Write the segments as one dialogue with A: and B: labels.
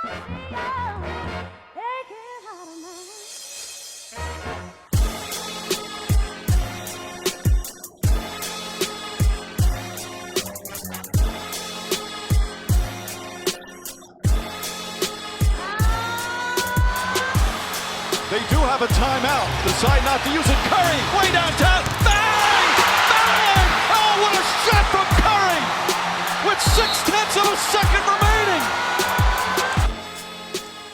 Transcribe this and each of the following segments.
A: They do have a timeout. Decide not to use it. Curry, way downtown. Bang! Bang! Oh, what a shot from Curry! With 0.6 of a second remaining.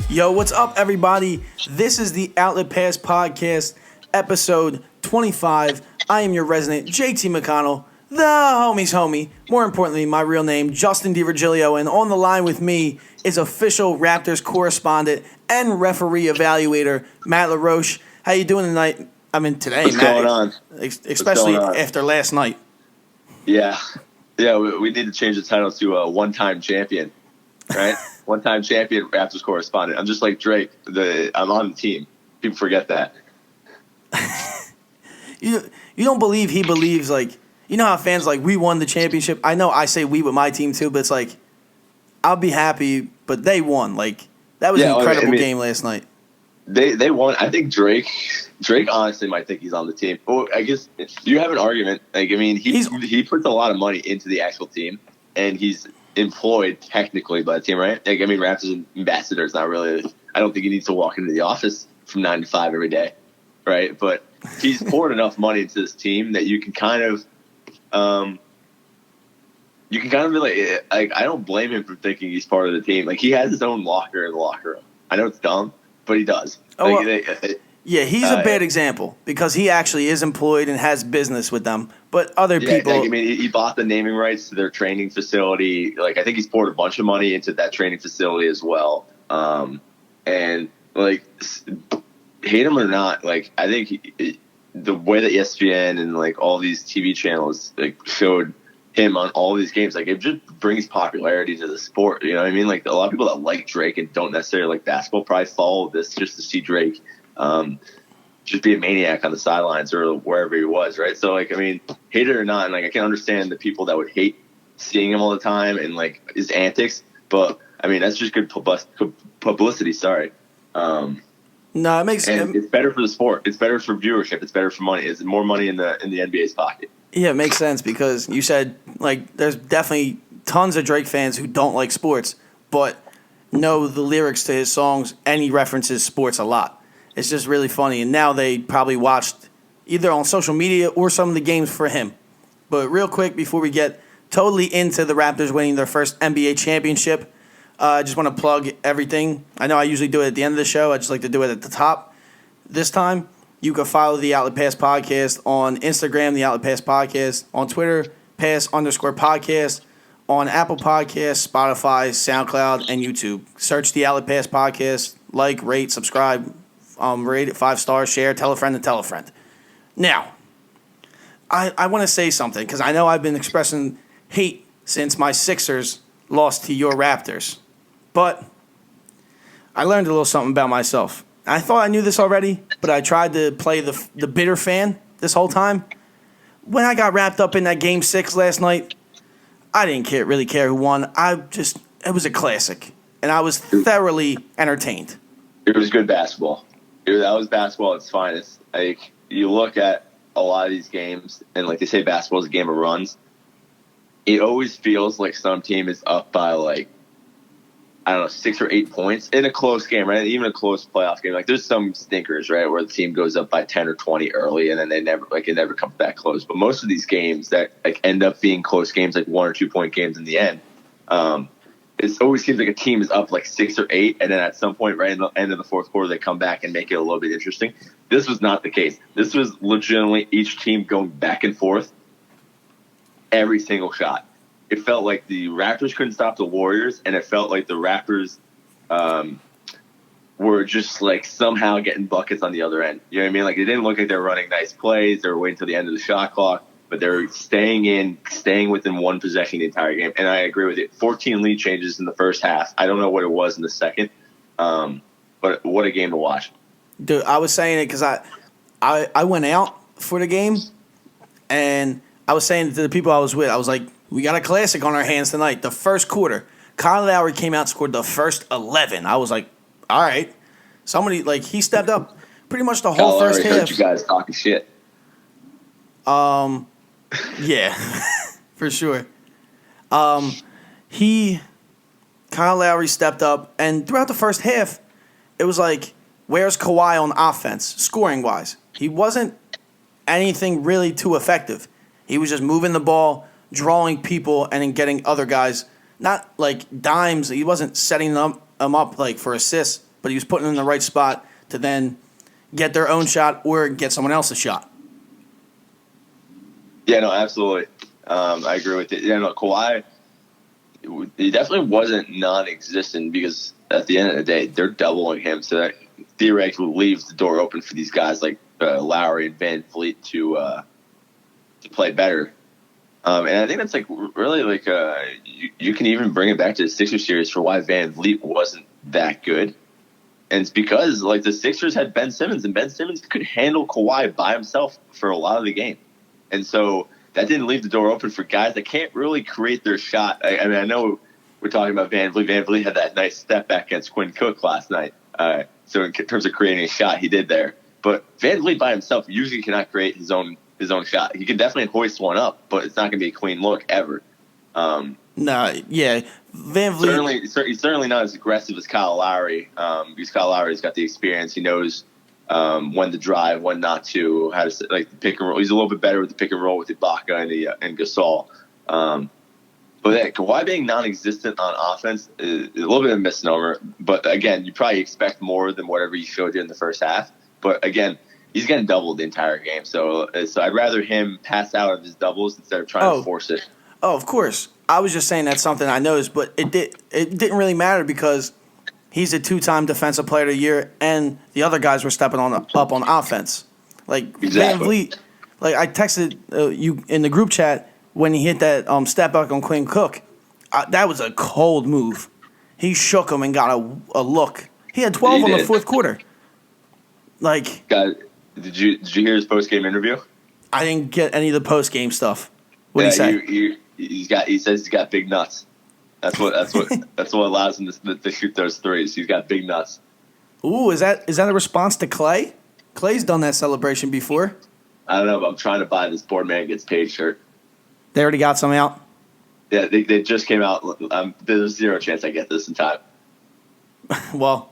B: Yo, what's up, everybody? This is the Outlet Pass Podcast, episode 25. I am your resident JT McConnell, the homie's homie. More importantly, my real name, Justin DiVirgilio, and on the line with me is official Raptors correspondent and referee evaluator, Matt Larouche. How you doing tonight? I mean, today,
C: What's
B: Matt.
C: Going on?
B: Especially
C: going on?
B: after last night.
C: Yeah. We need to change the title to a one-time champion, right? One-time champion Raptors correspondent. I'm just like Drake. I'm on the team. People forget that.
B: You don't believe he believes, like, you know how fans like, we won the championship? I know I say we with my team too, but it's like, I'll be happy, but they won. Like, that was an incredible game last night.
C: They won. I think Drake honestly might think he's on the team. Well, I guess you have an argument. Like, I mean, he puts a lot of money into the actual team, and he's employed technically by the team, right? Like, I mean, Raptors ambassador is not really. I don't think he needs to walk into the office from 9 to 5 every day, right? But he's poured enough money into this team that you can kind of be like, I don't blame him for thinking he's part of the team. Like, he has his own locker in the locker room. I know it's dumb, but he does.
B: Yeah, he's a bad example because he actually is employed and has business with them. But other people,
C: like, I mean, he bought the naming rights to their training facility. Like, I think he's poured a bunch of money into that training facility as well. And like, hate him or not, like, I think the way that ESPN and like all these TV channels like showed him on all these games, like, it just brings popularity to the sport. You know what I mean? Like, a lot of people that like Drake and don't necessarily like basketball probably follow this just to see Drake just be a maniac on the sidelines or wherever he was, right? So, like, I mean, hate it or not, and like, I can understand the people that would hate seeing him all the time and like his antics, but I mean, that's just good publicity. Sorry.
B: No, it makes
C: and it's better for the sport. It's better for viewership. It's better for money. It's more money in the NBA's pocket.
B: Yeah, it makes sense because you said, like, there's definitely tons of Drake fans who don't like sports, but know the lyrics to his songs, and he references sports a lot. It's just really funny, and now they probably watched either on social media or some of the games for him. But real quick, before we get totally into the Raptors winning their first NBA championship, I just want to plug everything. I know I usually do it at the end of the show. I just like to do it at the top. This time, you can follow the Outlet Pass Podcast on Instagram, the Outlet Pass Podcast, on Twitter, Pass_podcast, on Apple Podcasts, Spotify, SoundCloud, and YouTube. Search the Outlet Pass Podcast, like, rate, subscribe, rate it 5 stars, share, tell a friend, and tell a friend. Now, I want to say something because I know I've been expressing hate since my Sixers lost to your Raptors. But I learned a little something about myself. I thought I knew this already, but I tried to play the bitter fan this whole time. When I got wrapped up in that Game 6 last night, I didn't really care who won. It was a classic, and I was thoroughly entertained.
C: It was good basketball. That was basketball at its finest. Like, you look at a lot of these games, and like they say, basketball is a game of runs. It always feels like some team is up by, like, I don't know, 6 or 8 points in a close game, right? Even a close playoff game. Like, there's some stinkers, right, where the team goes up by 10 or 20 early, and then it never comes back close. But most of these games that like end up being close games, like 1 or 2 point games in the end, it always seems like a team is up like 6 or 8, and then at some point, right in the end of the fourth quarter, they come back and make it a little bit interesting. This was not the case. This was legitimately each team going back and forth every single shot. It felt like the Raptors couldn't stop the Warriors, and it felt like the Raptors were just like somehow getting buckets on the other end. You know what I mean? Like, it didn't look like they were running nice plays. They were waiting till the end of the shot clock, but they were staying within one possession the entire game. And I agree with it. 14 lead changes in the first half. I don't know what it was in the second, but what a game to watch.
B: Dude, I was saying it because I went out for the game, and I was saying to the people I was with, I was like, we got a classic on our hands tonight, the first quarter. Kyle Lowry came out and scored the first 11. I was like, all right. Somebody, like, he stepped up pretty much the whole first half.
C: Heard you guys talking shit.
B: Yeah, for sure. Kyle Lowry stepped up, and throughout the first half, it was like, where's Kawhi on offense, scoring-wise? He wasn't anything really too effective. He was just moving the ball, drawing people, and then getting other guys, not like dimes. He wasn't setting them up like for assists, but he was putting them in the right spot to then get their own shot or get someone else's shot.
C: Yeah, no, absolutely. I agree with it. Yeah, no, Kawhi, he definitely wasn't non-existent because at the end of the day, they're doubling him, so that theoretically leaves the door open for these guys like Lowry and Van Vliet to play better. And I think that's like really like you can even bring it back to the Sixers series for why Van Vliet wasn't that good. And it's because like the Sixers had Ben Simmons, and Ben Simmons could handle Kawhi by himself for a lot of the game. And so that didn't leave the door open for guys that can't really create their shot. I mean, I know we're talking about Van Vliet. Van Vliet had that nice step back against Quinn Cook last night. So in terms of creating a shot, he did there. But Van Vliet by himself usually cannot create his own shot. He can definitely hoist one up, but it's not going to be a clean look ever.
B: Yeah. Van Vliet.
C: He's certainly not as aggressive as Kyle Lowry because Kyle Lowry's got the experience. He knows when to drive, when not to, how to like the pick and roll. He's a little bit better with the pick and roll with Ibaka and Gasol. But yeah, Kawhi being non-existent on offense is a little bit of a misnomer. But again, you probably expect more than whatever he showed you in the first half. But again, he's getting doubled the entire game. So I'd rather him pass out of his doubles instead of trying to force it.
B: Oh, of course. I was just saying that's something I noticed, but it didn't really matter because he's a 2-time Defensive Player of the Year, and the other guys were stepping up on offense. Like
C: exactly.
B: Van Vliet, like I texted you in the group chat when he hit that step back on Quinn Cook. That was a cold move. He shook him and got a look. He had 12 on the fourth quarter. Like,
C: God, did you hear his post game interview?
B: I didn't get any of the post game stuff. What did he say?
C: He says he's got big nuts. That's what allows him to shoot those threes. He's got big nuts.
B: Ooh, is that a response to Klay? Klay's done that celebration before.
C: I don't know, but I'm trying to buy this Board Man Gets Paid shirt.
B: They already got some out?
C: Yeah, they just came out. There's zero chance I get this in time.
B: Well,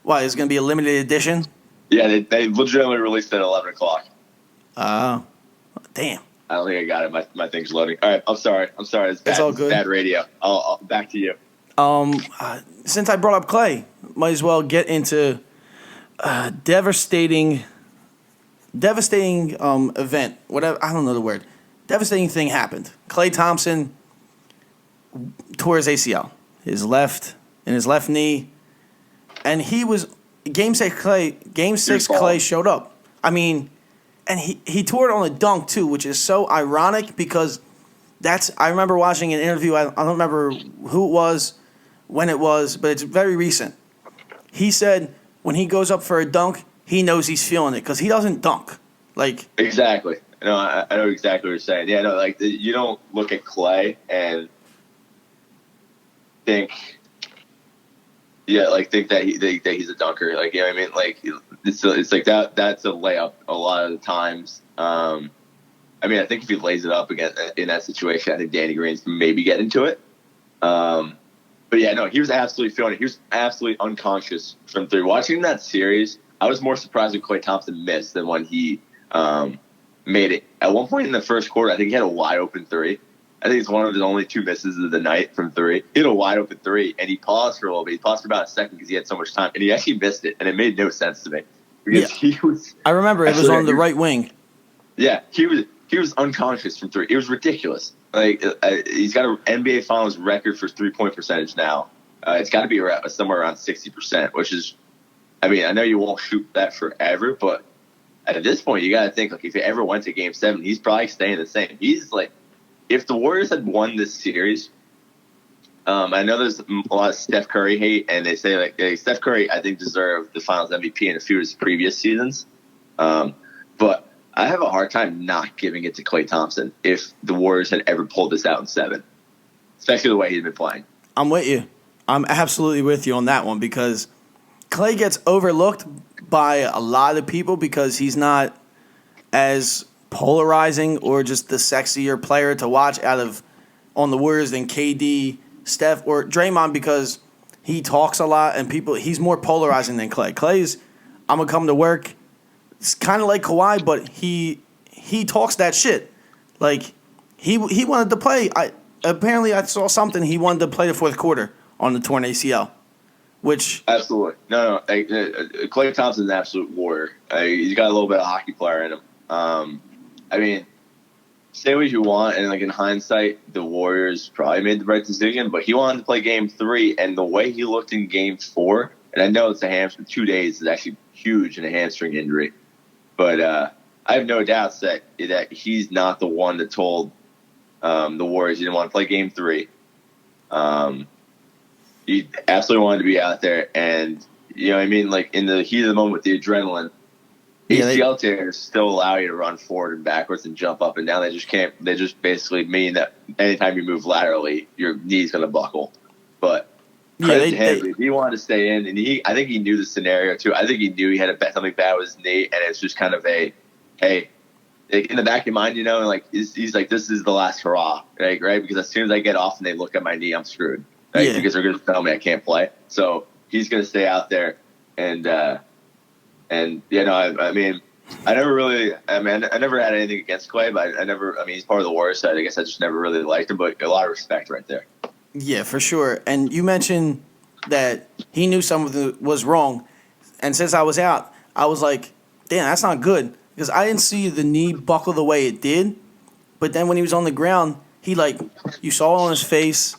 B: why? Is it going to be a limited edition?
C: Yeah, they legitimately released it at 11 o'clock.
B: Damn.
C: I don't think I got it. My thing's loading. All right, I'm sorry. It's
B: all good.
C: It's bad radio. I'll back to you.
B: Since I brought up Klay, might as well get into devastating event. Whatever, I don't know the word. Devastating thing happened. Klay Thompson tore his ACL, his left knee, and he was Game 6. Klay showed up. I mean, and he tore it on a dunk too, which is so ironic because I remember watching an interview. I don't remember who it was, when it was, but it's very recent. He said when he goes up for a dunk, he knows he's feeling it because he doesn't dunk. Like
C: exactly. No, I know exactly what you're saying. Yeah, no, like you don't look at Klay and think that he's a dunker. Like, you know what I mean? Like it's like that's a layup a lot of the times. I mean, I think if he lays it up again in that situation, I think Danny Green's maybe get into it. But yeah, no, he was absolutely feeling it. He was absolutely unconscious from three. Watching that series, I was more surprised when Klay Thompson missed than when he made it. At one point in the first quarter, I think he had a wide open three. I think it's one of his only two misses of the night from three. He had a wide open three, and he paused for a little bit. He paused for about a second because he had so much time, and he actually missed it, and it made no sense to me. Because he was.
B: I remember it was on the right wing.
C: Yeah, he was unconscious from three. It was ridiculous. Like he's got an NBA Finals record for 3-point percentage now. It's got to be somewhere around 60%, which is, I mean, I know you won't shoot that forever, but at this point, you got to think like if he ever went to Game 7, he's probably staying the same. He's like, if the Warriors had won this series, I know there's a lot of Steph Curry hate, and they say like Steph Curry, I think, deserved the Finals MVP in a few of his previous seasons. But I have a hard time not giving it to Klay Thompson if the Warriors had ever pulled this out in 7, especially the way he's been playing.
B: I'm with you. I'm absolutely with you on that one because Klay gets overlooked by a lot of people because he's not as polarizing or just the sexier player to watch out of on the Warriors than KD, Steph, or Draymond because he talks a lot and he's more polarizing than Klay. Klay's I'm gonna come to work. It's kind of like Kawhi, but he talks that shit. Like he wanted to play. Apparently I saw something he wanted to play the fourth quarter on the torn ACL, which
C: absolutely no. Klay Thompson's an absolute warrior. He's got a little bit of hockey player in him. I mean, say what you want, and like in hindsight, the Warriors probably made the right decision. But he wanted to play Game 3, and the way he looked in Game 4, and I know it's a hamstring. 2 days is actually huge in a hamstring injury, but I have no doubts that he's not the one that told the Warriors he didn't want to play Game 3. He absolutely wanted to be out there, and you know what I mean, like in the heat of the moment with the adrenaline. ACL tears still allow you to run forward and backwards and jump up and down. They just can't. They just basically mean that anytime you move laterally, your knee's going to buckle. But he wanted to stay in, and I think he knew the scenario too. I think he knew he had something bad with his knee, and it's just kind of hey, in the back of your mind, you know, like he's like, this is the last hurrah, right? Because as soon as I get off and they look at my knee, I'm screwed, right? Yeah. Because they're going to tell me I can't play. So he's going to stay out there and you know, I mean, I never had anything against Klay, but he's part of the Warriors side. I guess I just never really liked him, but a lot of respect right there.
B: Yeah, for sure. And you mentioned that he knew something was wrong, and since I was out, I was like, damn, that's not good because I didn't see the knee buckle the way it did, but then when he was on the ground, you saw it on his face,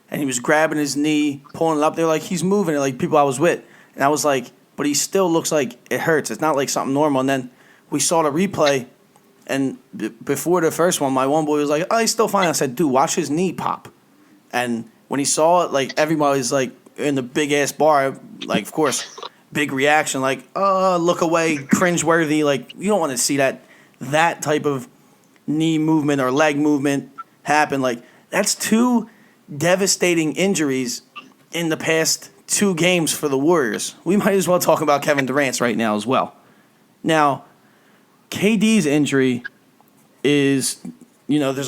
B: and he was grabbing his knee, pulling it up there like he's moving it, like people I was with, and I was like. But he still looks like it hurts. It's not like something normal. And then we saw the replay, and before the first one, my one boy was like, oh, he's still fine. I said, dude, watch his knee pop. And when he saw it, like, everybody's, like, in the big-ass bar, like, of course, big reaction, like, oh, look away, cringeworthy. Like, you don't want to see that type of knee movement or leg movement happen. Like, that's 2 devastating injuries in the past 2 games for the Warriors. We might as well talk about Kevin Durant's right now as well. Now, KD's injury is, you know, there was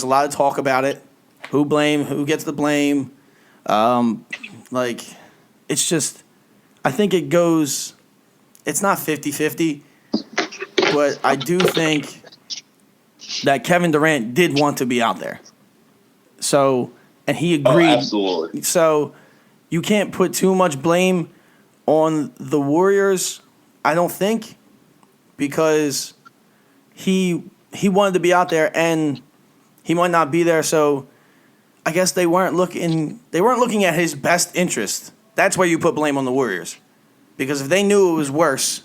B: a lot of talk about it. Who gets the blame? Like, it's just, I think it's not 50-50, but I do think that Kevin Durant did want to be out there. So, and he agreed.
C: Oh, absolutely.
B: So, you can't put too much blame on the Warriors, I don't think, because he wanted to be out there and he might not be there. So I guess they weren't looking at his best interest. That's where you put blame on the Warriors, because if they knew it was worse,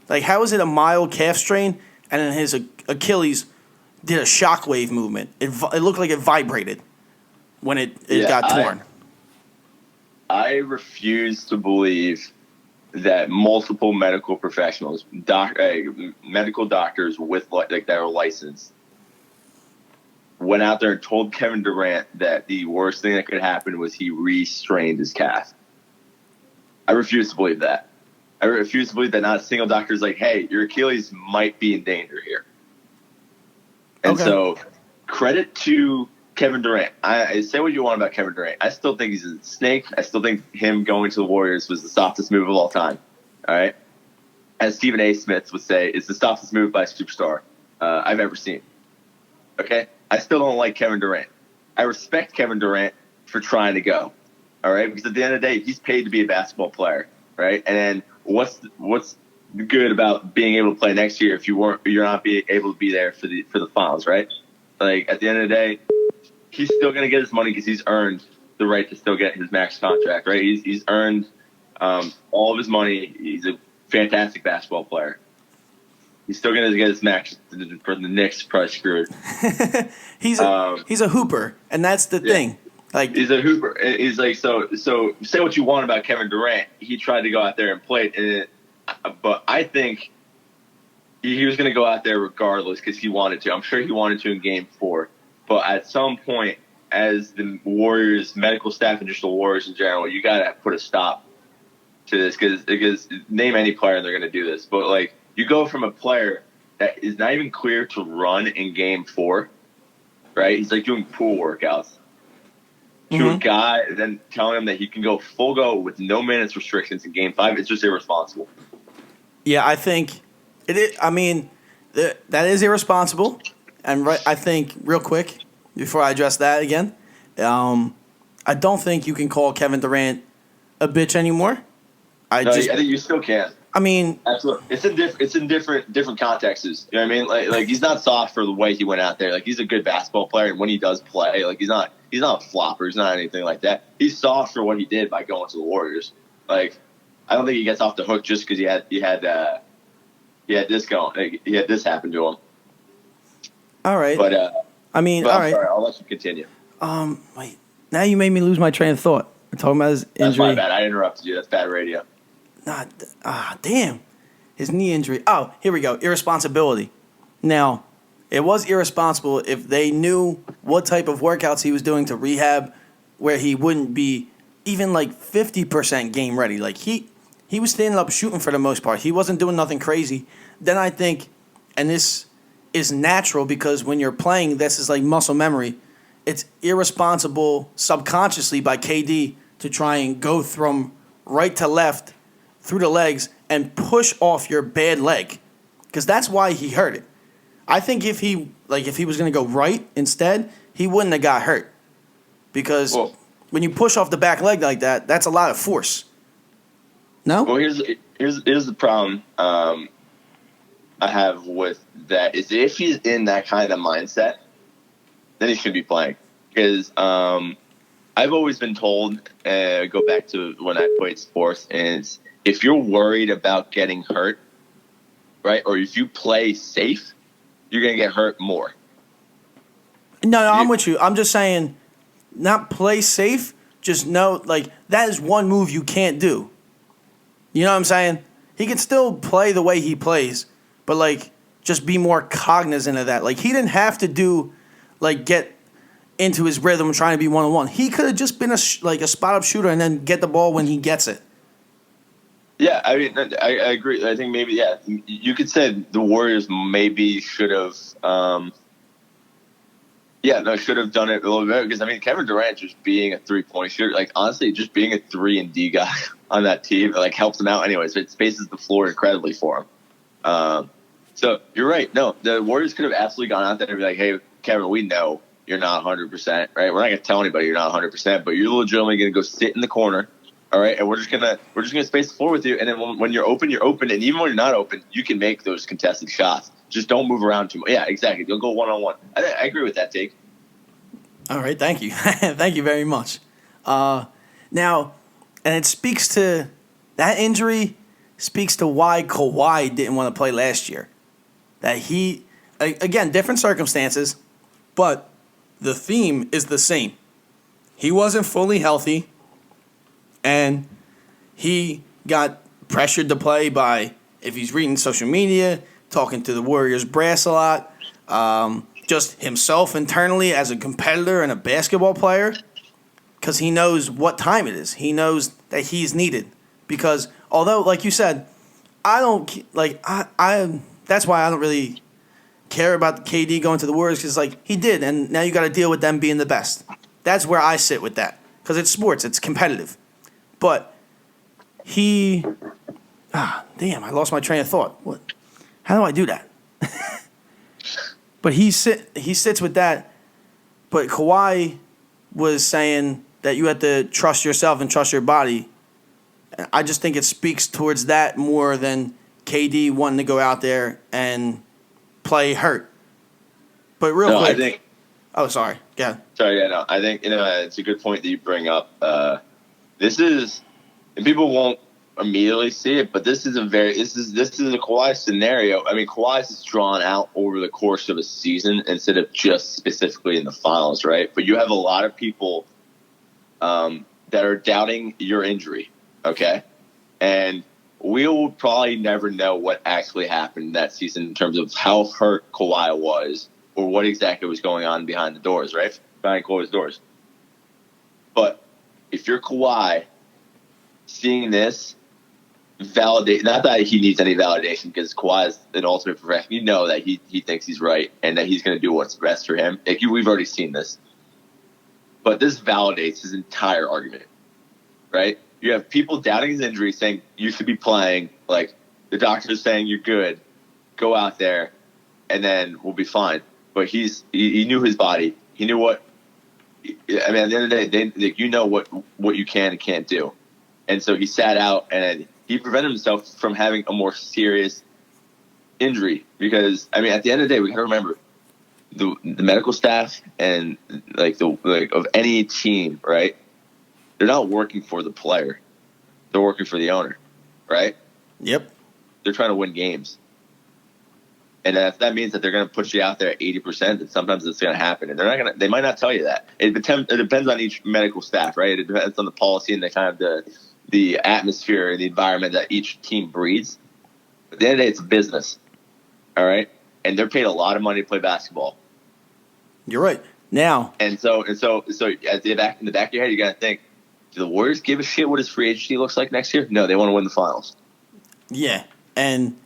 B: like how is it a mild calf strain and then his Achilles did a shockwave movement? It looked like it vibrated when it got torn.
C: I refuse to believe that multiple medical professionals, medical doctors with that are licensed, went out there and told Kevin Durant that the worst thing that could happen was he re-strained his calf. I refuse to believe that. I refuse to believe that not a single doctor is like, hey, your Achilles might be in danger here. And so credit to Kevin Durant. I say what you want about Kevin Durant. I still think he's a snake. I still think him going to the Warriors was the softest move of all time. All right? As Stephen A. Smith would say, it's the softest move by a superstar I've ever seen. Okay? I still don't like Kevin Durant. I respect Kevin Durant for trying to go. All right? Because at the end of the day, he's paid to be a basketball player. Right? And then what's good about being able to play next year if you're not able to be there for the finals, right? Like at the end of the day, he's still going to get his money because he's earned the right to still get his max contract, right? He's earned all of his money. He's a fantastic basketball player. He's still going to get his max for the Knicks, probably screwed.
B: He's a hooper, and that's the thing. Like
C: he's a hooper. He's like so. Say what you want about Kevin Durant. He tried to go out there and play, but I think he was going to go out there regardless because he wanted to. I'm sure he wanted to in Game 4. But at some point, as the Warriors medical staff and just the Warriors in general, you got to put a stop to this because name any player and they're going to do this. But, like, you go from a player that is not even clear to run in game 4, right? He's like doing pool workouts. To a guy then telling him that he can go full go with no minutes restrictions in game 5. It's just irresponsible.
B: Yeah, I think it is. I mean, that is irresponsible. And I think, real quick, before I address that again, I don't think you can call Kevin Durant a bitch anymore. I think
C: you still can.
B: I mean,
C: absolutely. It's in different contexts. You know what I mean? Like he's not soft for the way he went out there. Like, he's a good basketball player, and when he does play, like, he's not a flopper. He's not anything like that. He's soft for what he did by going to the Warriors. Like, I don't think he gets off the hook just because he had this going. Like, he had this happen to him.
B: All right.
C: But
B: all right.
C: Sorry, I'll let you continue.
B: Wait. Now you made me lose my train of thought. We're talking about his injury.
C: That's my bad. I interrupted you. That's bad radio.
B: Damn. His knee injury. Oh, here we go. Irresponsibility. Now, it was irresponsible if they knew what type of workouts he was doing to rehab where he wouldn't be even like 50% game ready. Like, he was standing up shooting for the most part. He wasn't doing nothing crazy. Then I think, and this is natural because when you're playing, this is like muscle memory. It's irresponsible subconsciously by KD to try and go from right to left through the legs and push off your bad leg, because that's why he hurt it. I think if he was going to go right instead, he wouldn't have got hurt, because when you push off the back leg like that, that's a lot of force. No?
C: Well, here's the problem I have with that is if he's in that kind of mindset, then he should be playing. Because I've always been told, go back to when I played sports, and if you're worried about getting hurt, right, or if you play safe, you're going to get hurt more.
B: No, I'm with you. I'm just saying, not play safe, just know, like, that is one move you can't do. You know what I'm saying? He can still play the way he plays, but, like, just be more cognizant of that. Like, he didn't have to get into his rhythm trying to be one-on-one. He could have just been a spot-up shooter and then get the ball when he gets it.
C: Yeah, I mean, I agree. I think maybe, yeah, you could say the Warriors maybe should have, should have done it a little bit, because, I mean, Kevin Durant just being a three-point shooter, like, honestly, just being a 3-and-D guy on that team, like, helps him out anyways. It spaces the floor incredibly for him. So you're right. No, the Warriors could have absolutely gone out there and be like, hey, Kevin, we know you're not 100%, right? We're not going to tell anybody you're not 100%, but you're legitimately going to go sit in the corner. All right, and we're just gonna space the floor with you, and then when you're open, and even when you're not open, you can make those contested shots. Just don't move around too much. Yeah, exactly. You'll go one-on-one. I agree with that take.
B: All right, thank you, thank you very much. Now, and it speaks to that injury. Speaks to why Kawhi didn't want to play last year. That he, again, different circumstances, but the theme is the same. He wasn't fully healthy. And he got pressured to play by, if he's reading social media, talking to the Warriors brass a lot, just himself internally as a competitor and a basketball player, because he knows what time it is. He knows that he's needed. Because although, like you said, that's why I don't really care about KD going to the Warriors, because he did, and now you got to deal with them being the best. That's where I sit with that, because it's sports, it's competitive. But damn, I lost my train of thought. What? How do I do that? But he sits with that. But Kawhi was saying that you have to trust yourself and trust your body. I just think it speaks towards that more than KD wanting to go out there and play hurt. But real quick. Sorry. Yeah.
C: Sorry, yeah, no. I think it's a good point that you bring up. This is, and people won't immediately see it, but this is a Kawhi scenario. I mean, Kawhi's is drawn out over the course of a season instead of just specifically in the finals, right? But you have a lot of people that are doubting your injury, okay? And we will probably never know what actually happened that season in terms of how hurt Kawhi was or what exactly was going on behind the doors, right? Behind closed doors. But if you're Kawhi, seeing this, validate, not that he needs any validation because Kawhi is an ultimate professional. You know that he thinks he's right and that he's going to do what's best for him. We've already seen this. But this validates his entire argument, right? You have people doubting his injury, saying you should be playing. Like the doctor's saying you're good, go out there, and then we'll be fine. But he knew his body. He knew what. I mean, at the end of the day, you know what you can and can't do, and so he sat out and he prevented himself from having a more serious injury. Because I mean, at the end of the day, we got to remember the medical staff and of any team, right? They're not working for the player; they're working for the owner, right?
B: Yep.
C: They're trying to win games. And if that means that they're going to push you out there at 80%, then sometimes it's going to happen. And they might not tell you that. It depends on each medical staff, right? It depends on the policy and the kind of the atmosphere and the environment that each team breeds. At the end of the day, it's a business. All right? And they're paid a lot of money to play basketball.
B: You're right. Now.
C: And so in the back of your head, you got to think, do the Warriors give a shit what his free agency looks like next year? No, they want to win the finals.
B: Yeah. And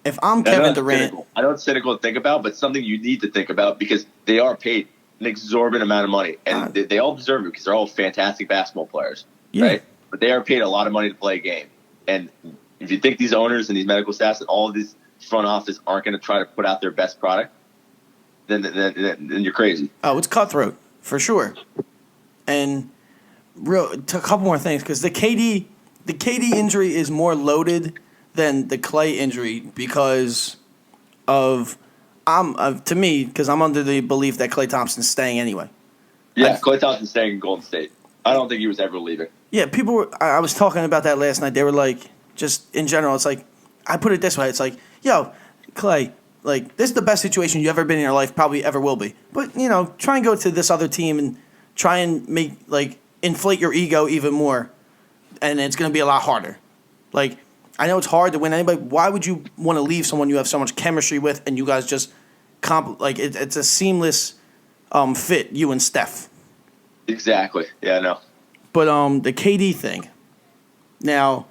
B: if I'm Kevin Durant,
C: I know it's cynical to think about, but something you need to think about because they are paid an exorbitant amount of money, and they all deserve it because they're all fantastic basketball players, right? But they are paid a lot of money to play a game, and if you think these owners and these medical staffs and all of these front office aren't going to try to put out their best product, then you're crazy.
B: Oh, it's cutthroat for sure. And a couple more things because the KD injury is more loaded than the Klay injury because to me, because I'm under the belief that Klay Thompson's staying anyway.
C: Yeah, Klay Thompson's staying in Golden State. I don't think he was ever leaving.
B: Yeah, I was talking about that last night. They were like, just in general, it's like, I put it this way. It's like, yo, Klay, like, this is the best situation you've ever been in your life, probably ever will be. But, try and go to this other team and try and inflate your ego even more. And it's going to be a lot harder. Like, I know it's hard to win anybody. Why would you want to leave someone you have so much chemistry with and you guys just it's a seamless fit, you and Steph.
C: Exactly. Yeah, I know.
B: But the KD thing. Now,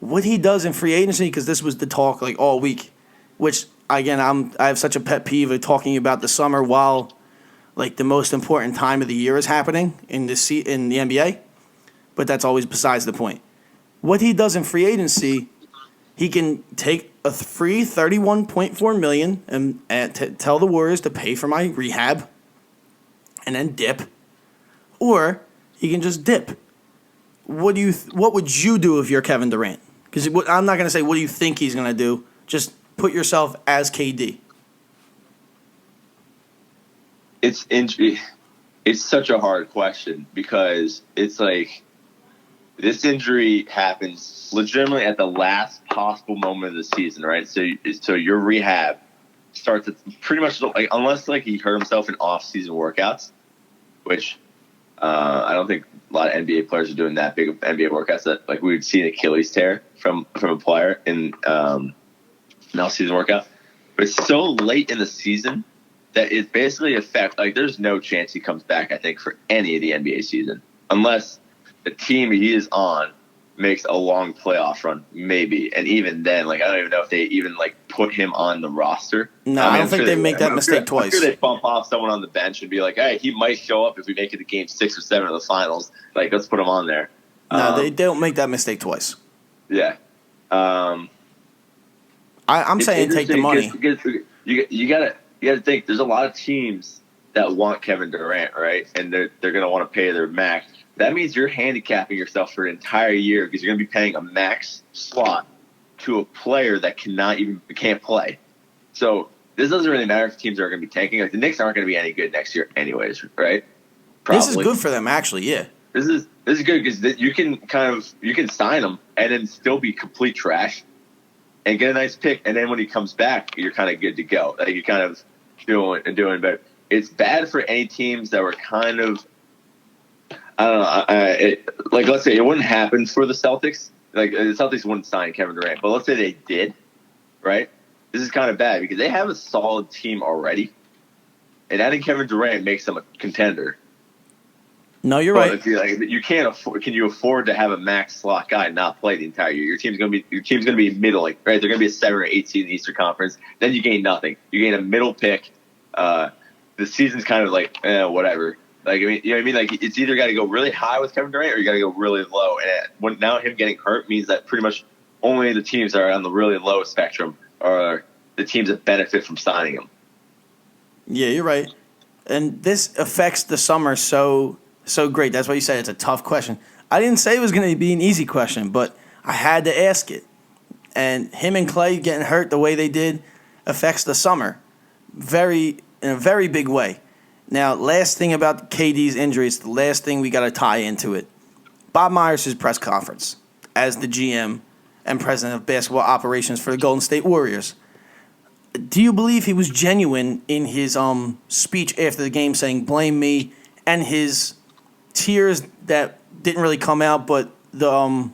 B: what he does in free agency, because this was the talk all week, which again I have such a pet peeve of talking about the summer while the most important time of the year is happening in the NBA. But that's always besides the point. What he does in free agency, he can take a free $31.4 million and tell the Warriors to pay for my rehab, and then dip, or he can just dip. What would you do if you're Kevin Durant? Because I'm not going to say what do you think he's going to do. Just put yourself as KD.
C: It's such a hard question because it's like. This injury happens legitimately at the last possible moment of the season, right? So your rehab starts at pretty much unless he hurt himself in off-season workouts, which I don't think a lot of NBA players are doing that big of NBA workouts that we would see an Achilles tear from a player in an off-season workout. But it's so late in the season that it basically affects there's no chance he comes back, I think, for any of the NBA season unless the team he is on makes a long playoff run, maybe. And even then, I don't even know if they even, put him on the roster.
B: No, I don't think they make that mistake twice.
C: I'm sure they bump off someone on the bench and be like, hey, he might show up if we make it to game 6 or 7 of the finals. Let's put him on there.
B: No, they don't make that mistake twice.
C: Yeah.
B: I'm saying take the money.
C: You gotta think, there's a lot of teams that want Kevin Durant, right? And they're going to want to pay their max. That means you're handicapping yourself for an entire year because you're going to be paying a max slot to a player that can't play. So this doesn't really matter if teams are going to be tanking. The Knicks aren't going to be any good next year anyways, right? Probably.
B: This is good for them, actually, yeah.
C: This is good because you can sign him and then still be complete trash and get a nice pick. And then when he comes back, you're kind of good to go. You're kind of doing better. It's bad for any teams that were kind of, I don't know. Let's say it wouldn't happen for the Celtics. The Celtics wouldn't sign Kevin Durant, but let's say they did, right? This is kind of bad because they have a solid team already, and adding Kevin Durant makes them a contender.
B: No, you're
C: But
B: right.
C: if you can't afford. Can you afford to have a max slot guy not play the entire year? Your team's gonna be middle, right? They're gonna be a 7 or 8 seed in the Eastern Conference. Then you gain nothing. You gain a middle pick. The season's kind of whatever. Like, I mean, you know what I mean? Like, it's either got to go really high with Kevin Durant or you got to go really low. And now him getting hurt means that pretty much only the teams that are on the really low spectrum are the teams that benefit from signing him.
B: Yeah, you're right. And this affects the summer so great. That's why you said it's a tough question. I didn't say it was going to be an easy question, but I had to ask it. And him and Klay getting hurt the way they did affects the summer in a very big way. Now, last thing about KD's injuries, the last thing we got to tie into it. Bob Myers' press conference as the GM and president of basketball operations for the Golden State Warriors. Do you believe he was genuine in his speech after the game saying blame me, and his tears that didn't really come out, but the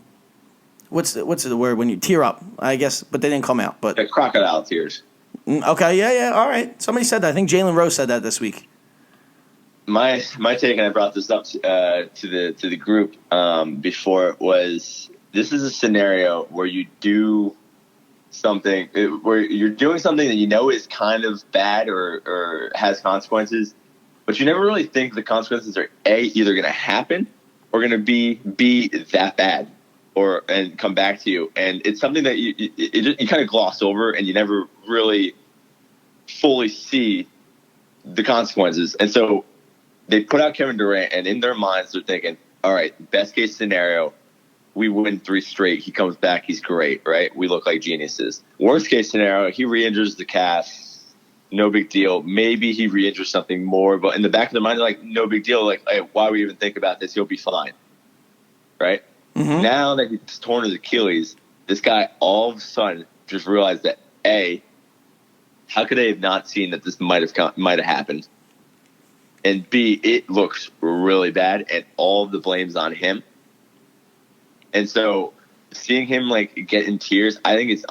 B: what's the word when you tear up, I guess, but they didn't come out. But
C: crocodile tears.
B: Okay, yeah, all right. Somebody said that. I think Jalen Rose said that this week.
C: My take, and I brought this up to the group before, was this is a scenario where you do something where you're doing something that you know is kind of bad or has consequences, but you never really think the consequences are either going to happen or going to be that bad and come back to you. And it's something that you kind of gloss over and you never really fully see the consequences. And so they put out Kevin Durant, and in their minds they're thinking, all right, best case scenario, we win 3 straight. He comes back. He's great, right? We look like geniuses. Worst case scenario, he re-injures the calf. No big deal. Maybe he re-injures something more, but in the back of their mind, they're like, no big deal. Like, hey, why we even think about this? He'll be fine, right? Mm-hmm. Now that he's torn his Achilles, this guy all of a sudden just realized that, A, how could they have not seen that this might have happened? And B, it looks really bad, and all of the blame's on him. And so seeing him get in tears, I think it's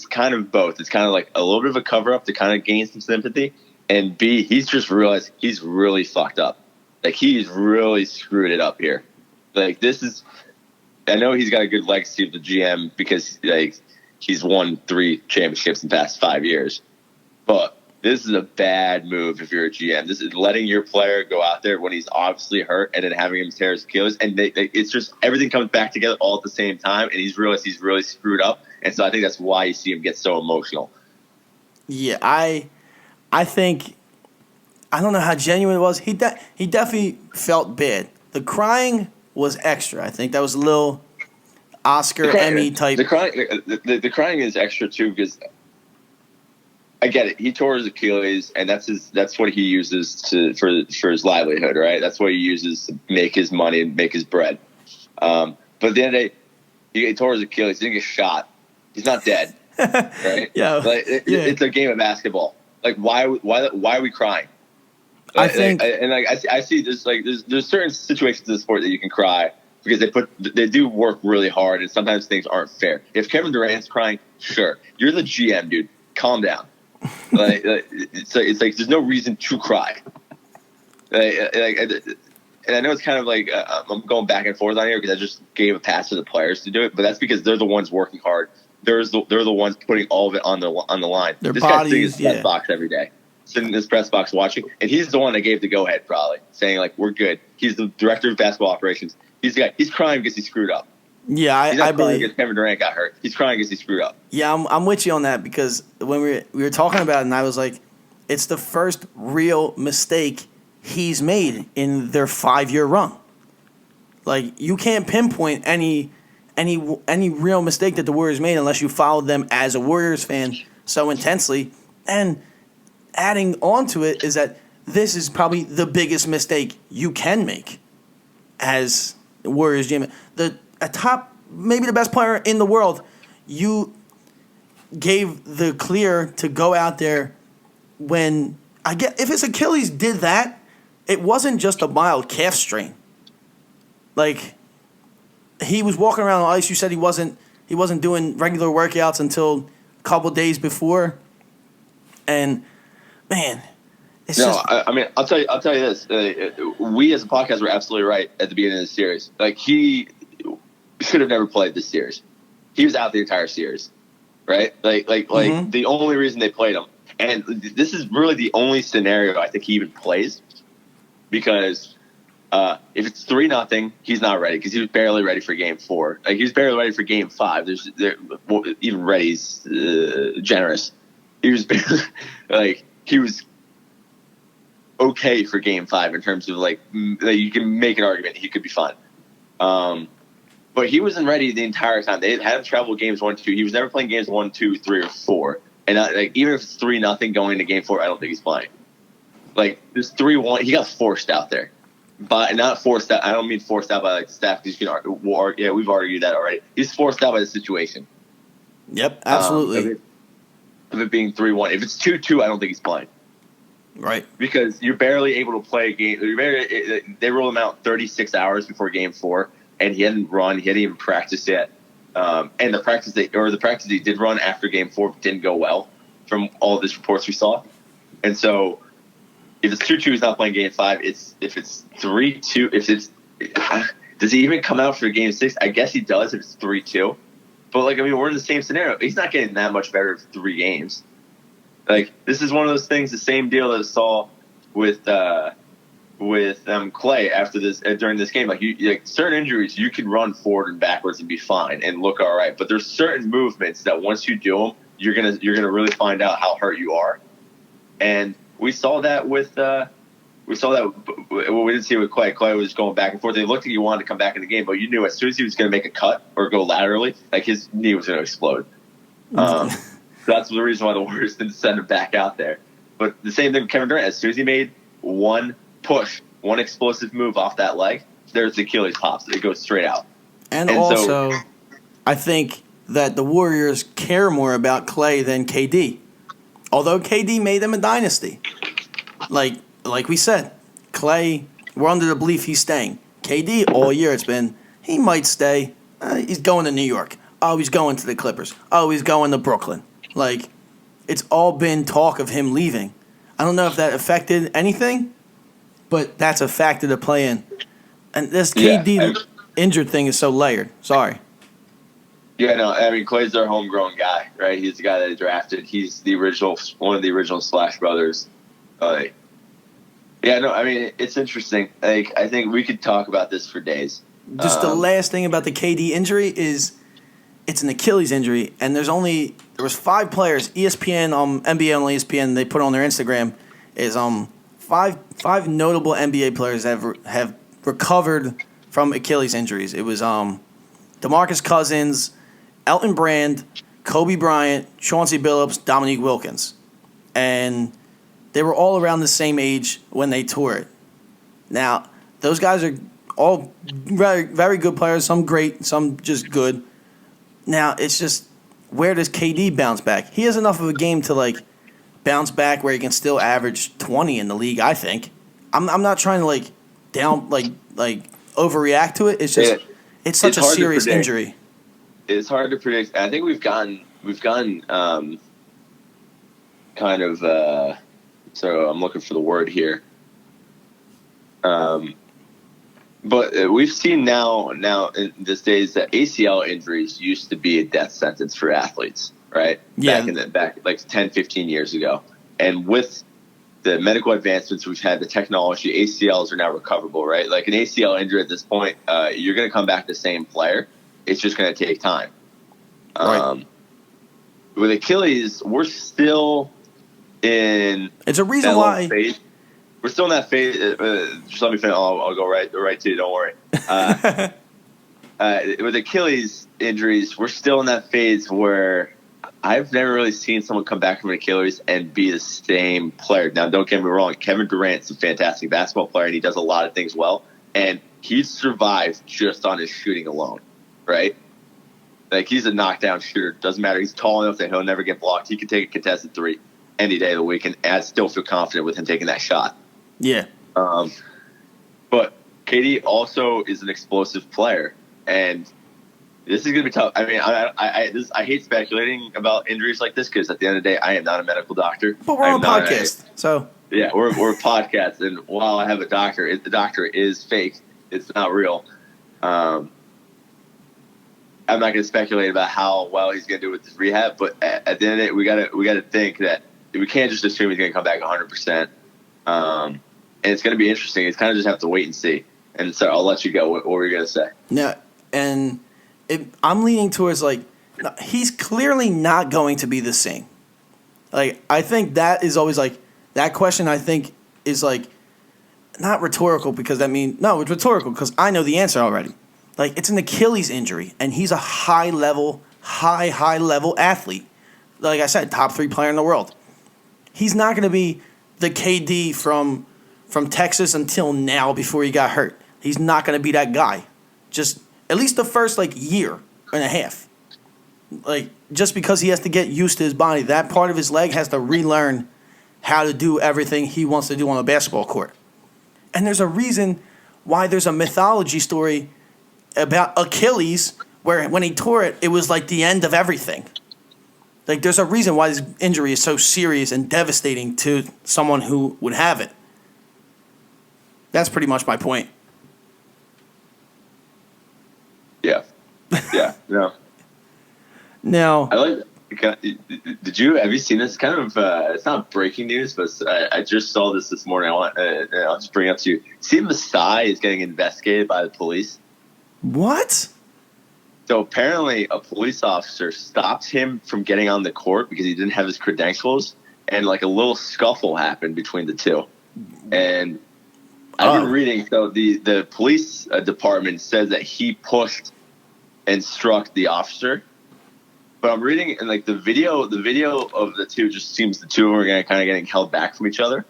C: kind of both. It's kind of like a little bit of a cover up to kind of gain some sympathy, and B, he's just realized he's really fucked up. Like, he's really screwed it up here. Like, I know he's got a good legacy of the GM because he's won 3 championships in the past 5 years, but this is a bad move if you're a GM. This is letting your player go out there when he's obviously hurt and then having him tear his Achilles. And it's just everything comes back together all at the same time. And he's realized he's really screwed up. And so I think that's why you see him get so emotional.
B: Yeah, I think, I don't know how genuine it was. He definitely felt bad. The crying was extra. I think that was a little Oscar, Emmy type.
C: The crying is extra too because I get it. He tore his Achilles, and that's what he uses for his livelihood, right? That's what he uses to make his money and make his bread. But at the end of the day, he tore his Achilles. He didn't get shot. He's not dead, right?
B: Yeah.
C: It's a game of basketball. Like, why are we crying?
B: I think,
C: I see there's certain situations in the sport that you can cry because they do work really hard, and sometimes things aren't fair. If Kevin Durant's crying, sure, you're the GM, dude. Calm down. It's like there's no reason to cry. And I know it's kind of like I'm going back and forth on here because I just gave a pass to the players to do it, but that's because they're the ones working hard. They're the ones putting all of it on the line.
B: Their
C: this
B: bodies,
C: guy's sitting in his press box every day, sitting in his press box watching, and he's the one that gave the go ahead, probably saying we're good. He's the director of basketball operations. He's the guy. He's crying because he screwed up.
B: Yeah, I believe
C: because Kevin Durant got hurt. He's crying because he screwed up.
B: Yeah, I'm with you on that because when we were talking about it, and I was like, it's the first real mistake he's made in their 5-year run. Like, you can't pinpoint any real mistake that the Warriors made unless you followed them as a Warriors fan so intensely. And adding on to it is that this is probably the biggest mistake you can make as Warriors GM. A top, maybe the best player in the world, you gave the clear to go out there when, if his Achilles did that, it wasn't just a mild calf strain. Like, he was walking around on ice. You said he wasn't doing regular workouts until a couple days before. And, man, It's
C: No,
B: just
C: I mean, I'll tell you this. We as a podcast were absolutely right at the beginning of the series. Like, he should have never played this series. He was out the entire series, right? Like the only reason they played him, and this is really the only scenario I think he even plays, because if it's 3-0, he's not ready, because he was barely ready for Game 4. Like, he was barely ready for Game 5. Even ready's generous. He was barely, he was okay for Game 5 in terms of you can make an argument he could be fine. But he wasn't ready the entire time. They had him travel games 1-2. He was never playing games 1, 2, 3, or 4. And even if it's 3-0 going into Game 4, I don't think he's playing. Like, this 3-1, he got forced out there. But not forced out. I don't mean forced out by the staff, because we've argued that already. He's forced out by the situation.
B: Yep, absolutely.
C: Of it being 3-1. If it's 2-2, I don't think he's playing.
B: Right.
C: Because you're barely able to play a game. They roll him out 36 hours before Game 4, and he hadn't run. He hadn't even practiced yet. And the practice he did run after Game 4 didn't go well, from all of these reports we saw. And so, if it's 2-2, he's not playing Game 5. If it's 3-2, does he even come out for Game 6? I guess he does if it's 3-2. But we're in the same scenario. He's not getting that much better for 3 games. This is one of those things, the same deal that I saw with Klay after this during this game. Certain injuries, you can run forward and backwards and be fine and look all right. But there's certain movements that once you do them, you're gonna really find out how hurt you are. And we saw that we didn't see it with Klay. Klay was going back and forth. They looked like he wanted to come back in the game, but you knew as soon as he was going to make a cut or go laterally, his knee was going to explode. That's the reason why the Warriors didn't send him back out there. But the same thing with Kevin Durant. As soon as he made one push, one explosive move off that leg, there's the Achilles pops. It goes straight out.
B: And also, I think that the Warriors care more about Klay than KD. Although KD made them a dynasty. Like we said, Klay, we're under the belief he's staying. KD, all year it's been, he might stay. He's going to New York. Oh, he's going to the Clippers. Oh, he's going to Brooklyn. It's all been talk of him leaving. I don't know if that affected anything, but that's a factor to play in. And this KD injured thing is so layered. Sorry.
C: Yeah, no, Klay's their homegrown guy, right? He's the guy that they drafted. He's one of the original Splash Brothers. It's interesting. I think we could talk about this for days.
B: Just the last thing about the KD injury is it's an Achilles injury, and there was 5 players. ESPN, NBA on ESPN, they put on their Instagram is five notable NBA players that have recovered from Achilles injuries. It was DeMarcus Cousins, Elton Brand, Kobe Bryant, Chauncey Billups, Dominique Wilkins, and they were all around the same age when they toured. Now, those guys are all very, very good players. Some great, some just good. Now, it's just, where does KD bounce back? He has enough of a game to, bounce back where he can still average 20 in the league, I think. I'm not trying to, overreact to it. It's just, it's such a serious injury.
C: It's hard to predict. I think we've gotten kind of, so I'm looking for the word here. But we've seen now in these days that ACL injuries used to be a death sentence for athletes, right?
B: Yeah.
C: Back 10, 15 years ago. And with the medical advancements we've had, the technology, ACLs are now recoverable, right? Like an ACL injury at this point, you're going to come back the same player. It's just going to take time.
B: Right.
C: With Achilles, we're still in.
B: It's a reason why.
C: Phase. We're still in that phase. Just let me finish. I'll go right to you. Don't worry. With Achilles injuries, we're still in that phase where I've never really seen someone come back from an Achilles and be the same player. Now, don't get me wrong. Kevin Durant's a fantastic basketball player, and he does a lot of things well. And he survived just on his shooting alone, right? He's a knockdown shooter. Doesn't matter. He's tall enough that he'll never get blocked. He can take a contested 3 any day of the week, and I still feel confident with him taking that shot.
B: Yeah.
C: But KD also is an explosive player, and This is going to be tough. I mean, I hate speculating about injuries like this because at the end of the day, I am not a medical doctor.
B: But we're on a podcast, so.
C: Yeah, we're a podcast, and while I have a doctor, the doctor is fake. It's not real. I'm not going to speculate about how well he's going to do with his rehab, but at the end of the day, we got to think that we can't just assume he's going to come back 100%. And it's going to be interesting. It's kind of just have to wait and see. And so I'll let you go. What were you going to say?
B: Yeah, and I'm leaning towards, like, he's clearly not going to be the same. Like, I think that is always, like, that question, I think, is, like, not rhetorical because it's rhetorical because I know the answer already. Like, it's an Achilles injury, and he's a high level athlete. Like I said, top 3 player in the world. He's not going to be the KD from Texas until now before he got hurt. He's not going to be that guy. Just at least the first, like, year and a half. Like, just because he has to get used to his body, that part of his leg has to relearn how to do everything he wants to do on a basketball court. And there's a reason why there's a mythology story about Achilles where when he tore it, it was like the end of everything. Like, there's a reason why this injury is so serious and devastating to someone who would have it. That's pretty much my point.
C: Yeah. Yeah. No.
B: Now,
C: I like. Have you seen this? Kind of, it's not breaking news, but I just saw this morning. I'll just bring it up to you. See, Masai is getting investigated by the police.
B: what?
C: So apparently, a police officer stopped him from getting on the court because he didn't have his credentials, and like a little scuffle happened between the two. And I've been reading. So the police department says that he pushed and struck the officer. But I'm reading, and like the video of the two just seems the two are kind of getting held back from each other.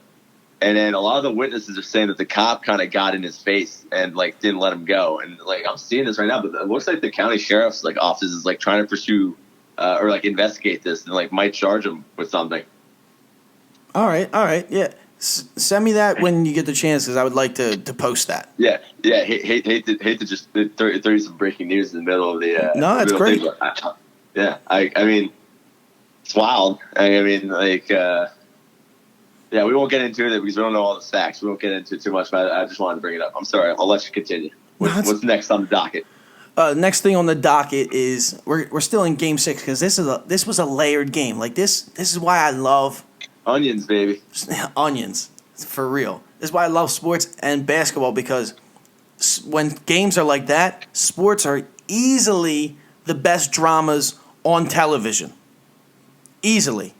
C: And then a lot of the witnesses are saying that the cop kind of got in his face and like didn't let him go. And like I'm seeing this right now, but it looks like the county sheriff's like office is like trying to pursue or like investigate this and like might charge him with something.
B: All right, yeah. Send me that when you get the chance because I would like to post that.
C: Yeah. Hate to just throw you some breaking news in the middle of the.
B: No, that's great.
C: Yeah, I mean, it's wild. I mean, like, yeah, we won't get into it because we don't know all the facts. We won't get into it too much, but I just wanted to bring it up. I'm sorry. I'll let you continue. What's next on the docket?
B: Next thing on the docket is we're still in Game 6 because this was a layered game. Like this is why I love
C: onions, baby.
B: Onions, for real. This is why I love sports and basketball because when games are like that, sports are easily the best dramas on television. Easily.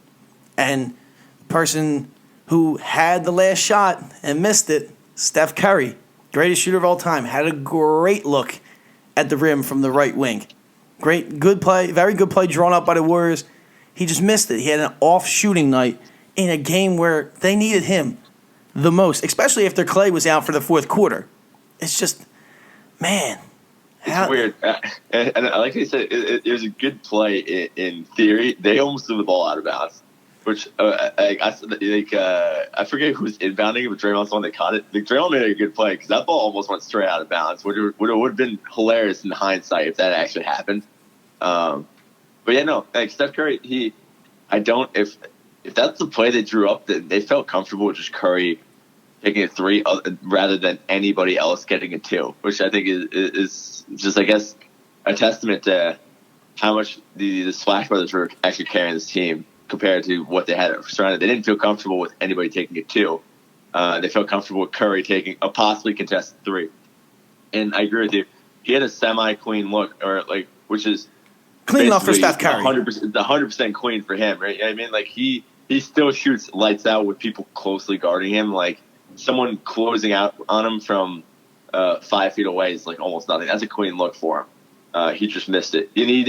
B: And the person who had the last shot and missed it, Steph Curry, greatest shooter of all time, had a great look at the rim from the right wing. Good play, very good play drawn up by the Warriors. He just missed it. He had an off shooting night in a game where they needed him the most, especially after Klay was out for the fourth quarter. It's just, man.
C: It's weird. And like I said, it was a good play in theory. They almost threw the ball out of bounds, which I forget who was inbounding it, but Draymond's the one that caught it. Draymond made a good play because that ball almost went straight out of bounds, which would have been hilarious in hindsight if that actually happened. But yeah, no, like Steph Curry, if that's the play they drew up, they felt comfortable with just Curry taking a 3 rather than anybody else getting a 2, which I think is just, I guess, a testament to how much the Splash Brothers were actually carrying this team compared to what they had surrounded. They didn't feel comfortable with anybody taking a 2. They felt comfortable with Curry taking a possibly contested 3. And I agree with you. He had a semi-clean look, or like, which is
B: clean enough for Steph Curry.
C: 100% clean for him, right? I mean, like he still shoots lights out with people closely guarding him. Like someone closing out on him from 5 feet away is like almost nothing. That's a clean look for him. He just missed it. And he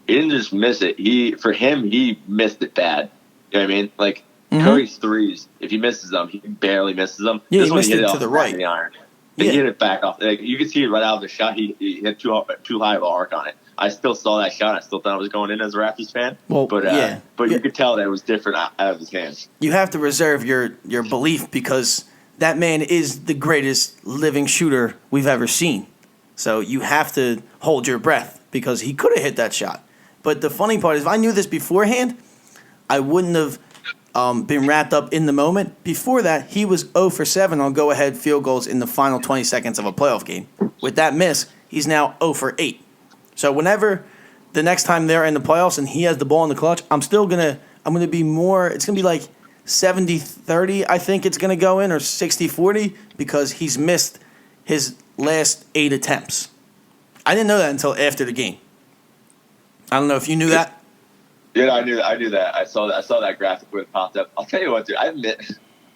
C: didn't just miss it. He missed it bad. You know what I mean? Like Curry's threes, if he misses them, he barely misses them.
B: Yeah,
C: this
B: he
C: one
B: missed
C: hit
B: it
C: it
B: to
C: off
B: the right.
C: The iron. He hit it back off. Like, you could see it right out of the shot. He hit too high of an arc on it. I still saw that shot. I still thought it was going in as a Raptors fan.
B: Well,
C: but you could tell that it was different out of his hands.
B: You have to reserve your belief because that man is the greatest living shooter we've ever seen. So you have to hold your breath because he could have hit that shot. But the funny part is, if I knew this beforehand, I wouldn't have been wrapped up in the moment. Before that, he was 0 for 7 on go-ahead field goals in the final 20 seconds of a playoff game. With that miss, he's now 0 for 8. So whenever the next time they're in the playoffs and he has the ball in the clutch, I'm gonna be more. It's gonna be like 70-30. I think it's gonna go in, or 60-40, because he's missed his last 8 attempts. I didn't know that until after the game. I don't know if you knew that.
C: Yeah, I knew that. I saw that graphic when it popped up. I'll tell you what, dude.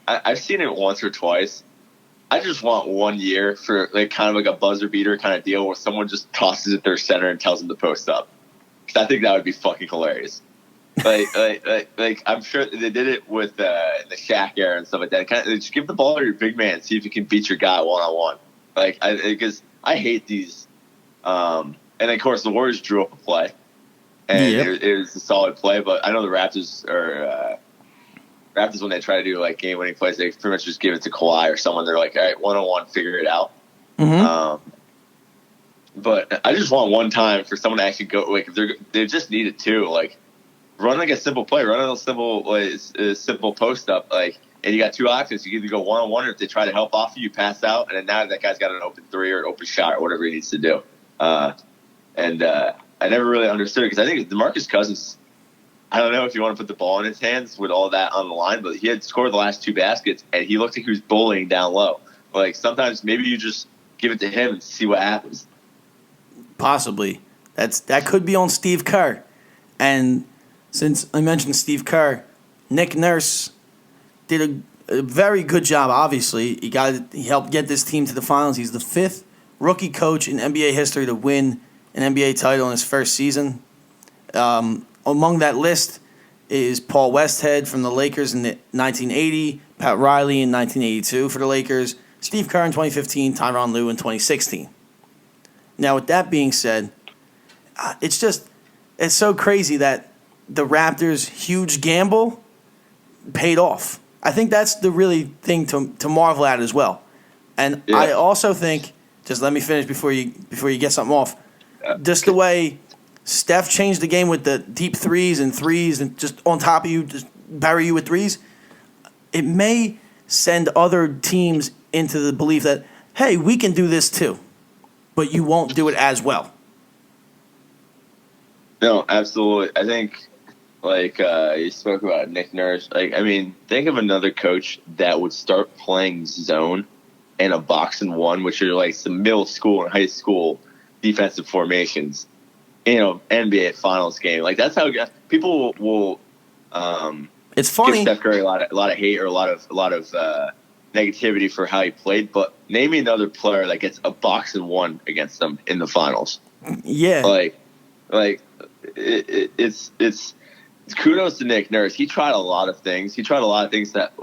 C: I've seen it once or twice. I just want 1 year for like kind of like a buzzer beater kind of deal where someone just tosses it their center and tells them to post up. Because I think that would be fucking hilarious. Like I'm sure they did it with the Shaq era and stuff like that. Kind of just give the ball to your big man, see if you can beat your guy 1-on-1. Because I hate these. And of course the Warriors drew up a play. And it was a solid play, but I know the Raptors when they try to do like game-winning plays, they pretty much just give it to Kawhi or someone. They're like, all right, 1-on-1, figure it out.
B: Mm-hmm.
C: But I just want one time for someone to actually go. Like, if they just need it too. Like, run like a simple play, run a simple post up. Like, and you got two options. You can either go 1-on-1, or if they try to help off you pass out, and then now that guy's got an open 3 or an open shot or whatever he needs to do. I never really understood it because I think DeMarcus Cousins, I don't know if you want to put the ball in his hands with all that on the line, but he had scored the last 2 baskets, and he looked like he was bullying down low. Like, sometimes maybe you just give it to him and see what happens.
B: Possibly. That could be on Steve Kerr. And since I mentioned Steve Kerr, Nick Nurse did a very good job, obviously. He helped get this team to the finals. He's the 5th rookie coach in NBA history to win an NBA title in his first season. Among that list is Paul Westhead from the Lakers in 1980, Pat Riley in 1982 for the Lakers, Steve Kerr in 2015, Tyronn Lue in 2016. Now, with that being said, it's so crazy that the Raptors' huge gamble paid off. I think that's the really thing to marvel at as well. And yeah. I also think, just let me finish before you get something off, just the way Steph changed the game with the deep threes and just on top of you, just bury you with threes, it may send other teams into the belief that, hey, we can do this too, but you won't do it as well.
C: No, absolutely. I think, like, you spoke about Nick Nurse. Like, I mean, think of another coach that would start playing zone and a box and one, which are like some middle school and high school defensive formations, NBA Finals game. Like, that's how people will
B: it's funny.
C: give Steph Curry a lot of hate or a lot of negativity for how he played. But name me another player that gets a box and one against them in the finals.
B: Yeah,
C: it's kudos to Nick Nurse. He tried a lot of things. He tried a lot of things that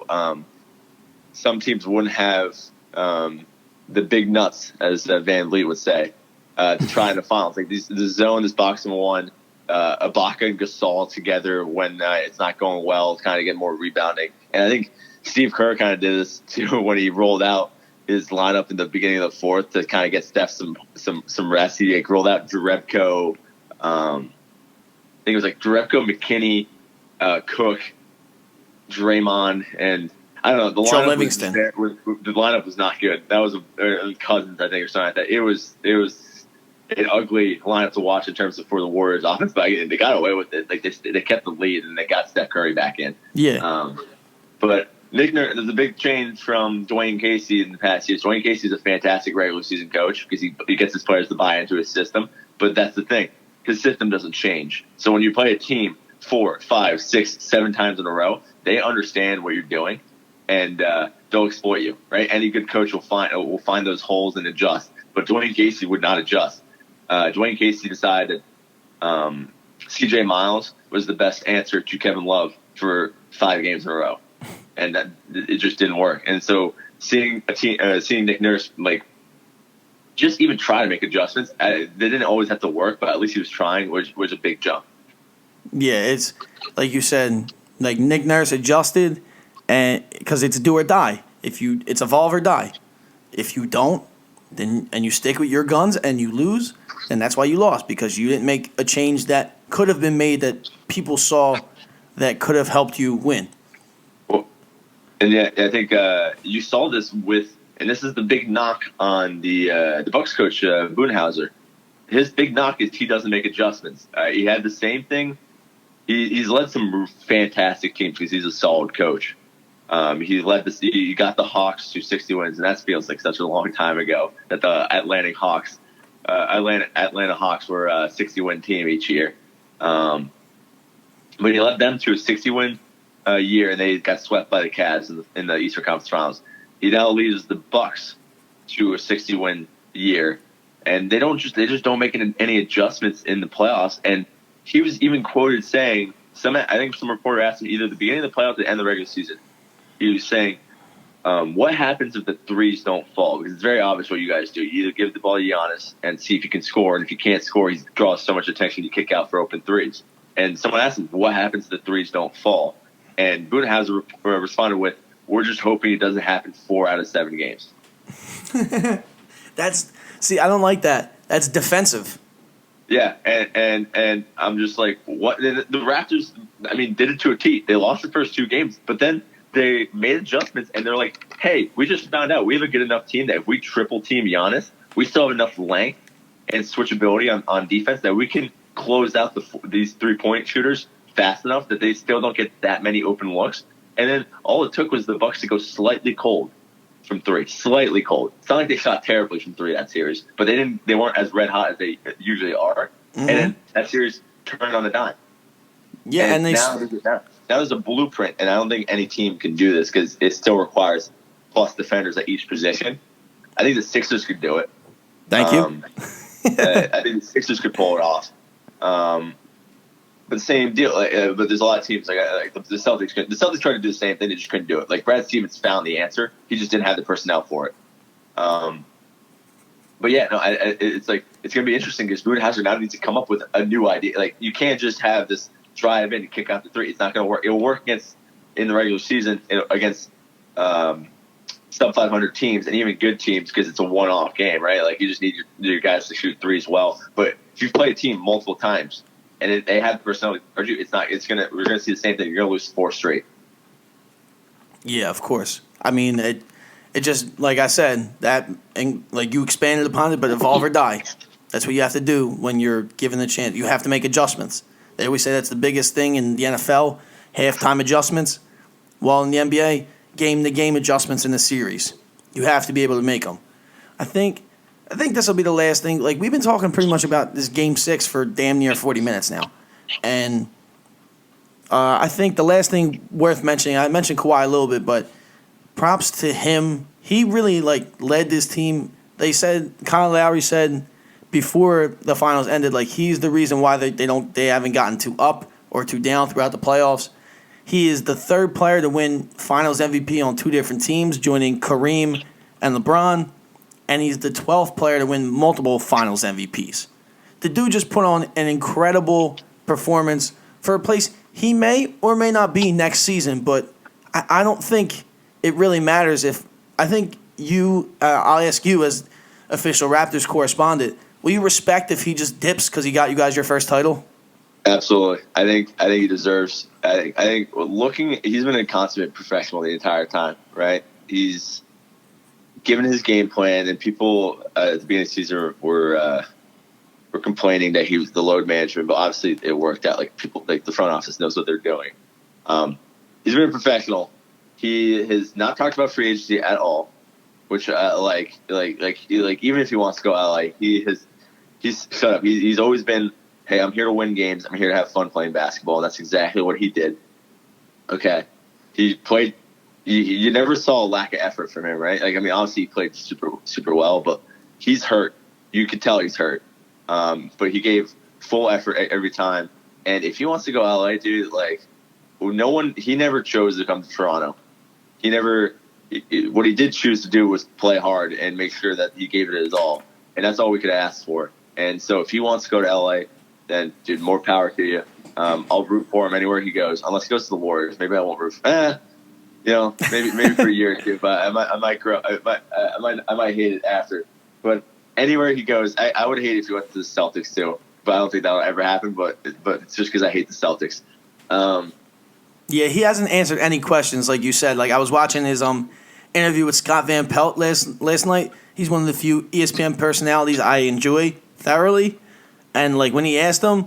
C: some teams wouldn't have the big nuts, as Van Vliet would say, to try in the finals. Like the zone, this box and one, Ibaka and Gasol together when it's not going well, kind of get more rebounding. And I think Steve Kerr kind of did this too when he rolled out his lineup in the beginning of the fourth to kind of get Steph some rest. He rolled out Jerebko. I think it was like Jerebko, McKinney, Cook, Draymond, and I don't know. The
B: Joe
C: lineup
B: Livingston.
C: The lineup was not good. That was Cousins, I think, or something like that. It was an ugly lineup to watch in terms of for the Warriors offense, but they got away with it. Like they kept the lead and they got Steph Curry back in.
B: Yeah.
C: But Nick Nurse, there's a big change from Dwayne Casey in the past years. Dwayne Casey is a fantastic regular season coach because he gets his players to buy into his system. But that's the thing. His system doesn't change. So when you play a team 4, 5, 6, 7 times in a row, they understand what you're doing, and they'll exploit you. Right? Any good coach will find those holes and adjust. But Dwayne Casey would not adjust. Dwayne Casey decided C.J. Miles was the best answer to Kevin Love for 5 games in a row, and it just didn't work. And so seeing Nick Nurse just even try to make adjustments. They didn't always have to work, but at least he was trying, which was a big jump.
B: Yeah, it's like you said, like Nick Nurse adjusted, and because it's do or die. It's evolve or die. If you don't, then and you stick with your guns and you lose, then that's why you lost, because you didn't make a change that could have been made that people saw that could have helped you win.
C: Well, and yeah, I think you saw this with, and this is the big knock on the Bucks coach Budenholzer. His big knock is he doesn't make adjustments. He had the same thing. He's led some fantastic teams because he's a solid coach. He got the Hawks to 60 wins, and that feels like such a long time ago that the Atlanta Hawks were a 60-win team each year. But he led them to a 60-win year, and they got swept by the Cavs in the Eastern Conference Finals. He now leads the Bucks to a 60-win year, and they just don't make any adjustments in the playoffs. And he was even quoted saying, I think some reporter asked him either at the beginning of the playoffs or the end of the regular season. He was saying, what happens if the threes don't fall? Because it's very obvious what you guys do. You either give the ball to Giannis and see if you can score, and if you can't score, he draws so much attention you kick out for open threes. And someone asked him, what happens if the threes don't fall? And Budenholzer responded with, we're just hoping it doesn't happen 4 out of 7 games.
B: I don't like that. That's defensive.
C: Yeah, and I'm just like, what? The Raptors, did it to a T. They lost the first 2 games, but then they made adjustments, and they're like, hey, we just found out we have a good enough team that if we triple team Giannis, we still have enough length and switchability on defense that we can close out these 3-point shooters fast enough that they still don't get that many open looks. And then all it took was the Bucks to go slightly cold from 3. Slightly cold. It's not like they shot terribly from 3 that series, but they weren't as red hot as they usually are. Mm-hmm. And then that series turned on a dime.
B: Yeah, and
C: now there's a blueprint, and I don't think any team can do this because it still requires plus defenders at each position. I think the Sixers could do it.
B: Thank you.
C: I think the Sixers could pull it off. But same deal. But there's a lot of teams like the Celtics. The Celtics tried to do the same thing. They just couldn't do it. Like Brad Stevens found the answer. He just didn't have the personnel for it. But yeah, no. It's like it's gonna be interesting because Budenholzer now needs to come up with a new idea. Like you can't just have this drive in and kick out the 3. It's not gonna work. It will work in the regular season against sub 500 teams and even good teams because it's a one-off game, right? Like you just need your guys to shoot threes well. But if you play a team multiple times and they have the personality, we're gonna see the same thing. You're gonna lose 4 straight.
B: Yeah, of course. I mean, it just like I said that, and like you expanded upon it, but evolve or die. That's what you have to do when you're given the chance. You have to make adjustments. They always say that's the biggest thing in the NFL, halftime adjustments. While in the NBA, game-to-game adjustments in the series. You have to be able to make them. I think this will be the last thing. Like, we've been talking pretty much about this Game 6 for damn near 40 minutes now. And I think the last thing worth mentioning, I mentioned Kawhi a little bit, but props to him. He really, led this team. They said, Kyle Lowry said before the finals ended, he's the reason why they haven't gotten too up or too down throughout the playoffs. He is the 3rd player to win Finals MVP on 2 different teams, joining Kareem and LeBron, and he's the 12th player to win multiple Finals MVPs. The dude just put on an incredible performance for a place he may or may not be next season, but I don't think it really matters I think I'll ask you as official Raptors correspondent, will you respect if he just dips because he got you guys your first title?
C: Absolutely. I think he deserves. I think he's been a consummate professional the entire time, right? He's given his game plan, and people at the beginning of the season were complaining that he was the load management, but obviously it worked out. The front office knows what they're doing. He's been a professional. He has not talked about free agency at all, which even if he wants to go LA, he's shut up. He's always been, hey, I'm here to win games. I'm here to have fun playing basketball. That's exactly what he did. Okay. He played – you never saw a lack of effort from him, right? Obviously he played super, super well, but he's hurt. You could tell he's hurt. But he gave full effort every time. And if he wants to go LA, dude, he never chose to come to Toronto. What he did choose to do was play hard and make sure that he gave it his all. And that's all we could ask for. And so if he wants to go to LA – then, dude, more power to you. I'll root for him anywhere he goes, unless he goes to the Warriors. Maybe I won't root. Maybe for a year or two. But I might grow. I might hate it after. But anywhere he goes, I would hate if he went to the Celtics too. But I don't think that'll ever happen. But it's just because I hate the Celtics.
B: Yeah, he hasn't answered any questions, like you said. Like I was watching his interview with Scott Van Pelt last night. He's one of the few ESPN personalities I enjoy thoroughly. And like when he asked him,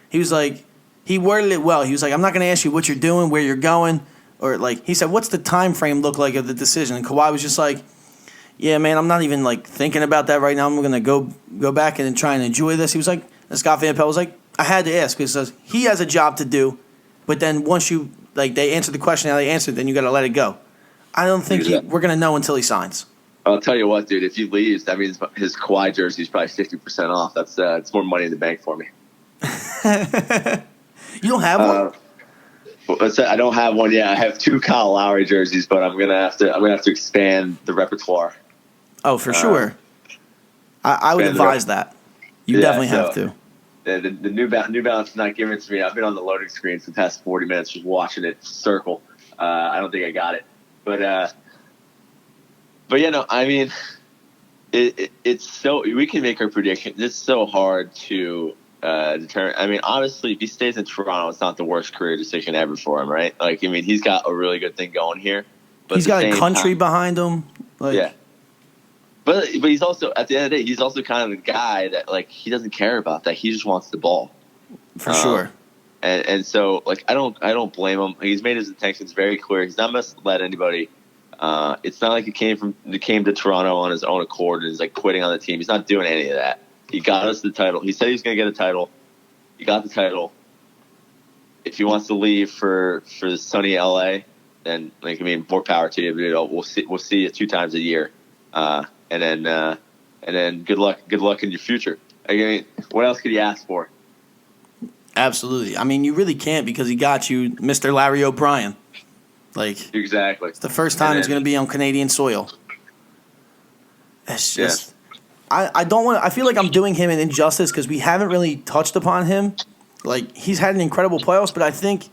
B: he was like, he worded it well. He was like, I'm not going to ask you what you're doing, where you're going, or like he said, what's the time frame look like of the decision? And Kawhi was just like, yeah, man, I'm not even like thinking about that right now. I'm going to go back and try and enjoy this. He was like, and Scott Van Pelt was like, I had to ask because he has a job to do, but then once you like they answer the question how they answered, then you got to let it go. I don't think we're going to know until he signs.
C: I'll tell you what, dude. If he leaves, that means his Kawhi jersey is probably 50% off. That's it's more money in the bank for me.
B: You don't have one?
C: I don't have one yet. I have 2 Kyle Lowry jerseys, but I'm gonna have to expand the repertoire.
B: Oh, for sure. I would advise that. You definitely have to.
C: The New Balance is not giving it to me. I've been on the loading screen for the past 40 minutes just watching it circle. I don't think I got it. But yeah, no, I mean, it's so we can make our predictions. It's so hard to determine. I mean, honestly, if he stays in Toronto, it's not the worst career decision ever for him, right? Like, I mean, he's got a really good thing going here. But
B: he's got a country behind him. Like,
C: yeah. But he's also, at the end of the day, he's also kind of the guy that, like, he doesn't care about that. He just wants the ball.
B: For sure.
C: And so, like, I don't blame him. He's made his intentions very clear. He's not misled anybody. It's not like he came to Toronto on his own accord and is, like, quitting on the team. He's not doing any of that. He got us the title. He said he was going to get a title. He got the title. If he wants to leave for sunny LA, then, like, I mean, more power to you. But, you know, we'll see you 2 times a year. And then good luck in your future. I mean, what else could you ask for?
B: Absolutely. I mean, you really can't because he got you Mr. Larry O'Brien. Like,
C: exactly.
B: It's the first time he's going to be on Canadian soil. It's just, I don't want to. I feel like I'm doing him an injustice because we haven't really touched upon him. Like, he's had an incredible playoffs, but I think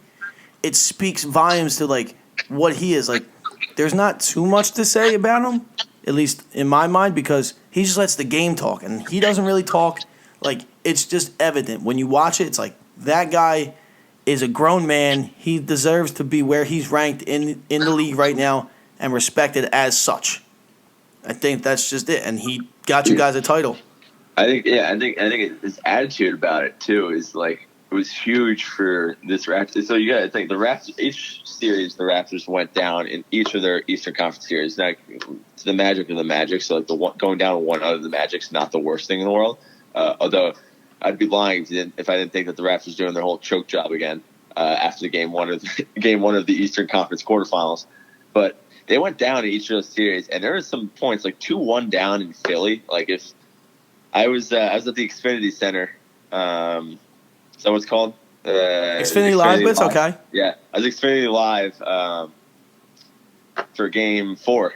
B: it speaks volumes to like what he is. Like, there's not too much to say about him, at least in my mind, because he just lets the game talk, and he doesn't really talk. Like, it's just evident when you watch it. It's like that guy is a grown man. He deserves to be where he's ranked in the league right now and respected as such. I think that's just it, and he got you guys a title.
C: I think his attitude about it too is like it was huge for this Raptors. So you got to think the Raptors. Each series, the Raptors went down in each of their Eastern Conference series. Like, to the magic of the Magic, so like going down one out of the Magic's not the worst thing in the world. Although I'd be lying if I didn't think that the Raptors doing their whole choke job again after the game one of the Eastern Conference quarterfinals. But they went down in each of those series, and there were some points like 2-1 down in Philly. Like, if I was at the Xfinity Center, is that what's called?
B: Xfinity Live bits, okay.
C: Yeah, I was Xfinity Live for Game 4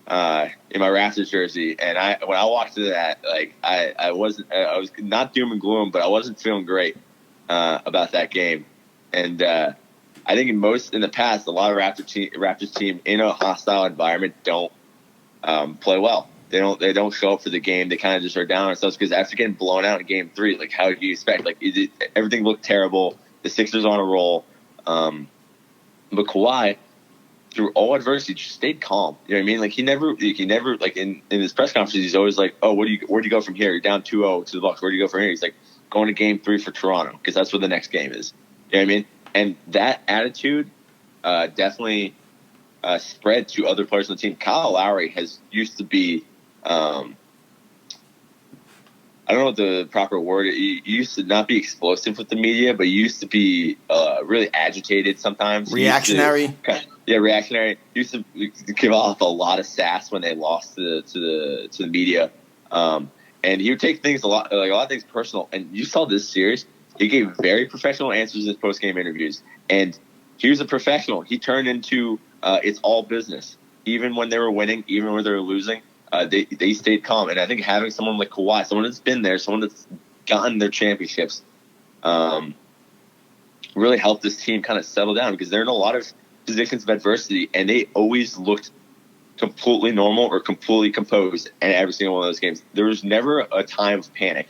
C: in my Raptors jersey, and when I walked into that, like I was not doom and gloom, but I wasn't feeling great about that game, and I think in the past, a lot of Raptors team in a hostile environment don't play well. They don't show up for the game. They kind of just are down on themselves because after getting blown out in Game 3, like, how do you expect? Like, everything looked terrible. The Sixers on a roll, but Kawhi, through all adversity, just stayed calm. You know what I mean? Like, he never like in his press conferences, he's always like, "Oh, where do you go from here? You're down 2-0 to the Bucks. Where do you go from here?" He's like, going to Game 3 for Toronto because that's where the next game is. You know what I mean? And that attitude definitely spread to other players on the team. Kyle Lowry used to be, I don't know what the proper word. He used to not be explosive with the media, but he used to be really agitated sometimes.
B: Reactionary.
C: Reactionary. He used to give off a lot of sass when they lost to the media, and he would take things a lot of things personal. And you saw this series. He gave very professional answers in his post-game interviews. And he was a professional. He turned into it's all business. Even when they were winning, even when they were losing, they stayed calm. And I think having someone like Kawhi, someone that's been there, someone that's gotten their championships, really helped this team kind of settle down because they're in a lot of positions of adversity, and they always looked completely normal or completely composed in every single one of those games. There was never a time of panic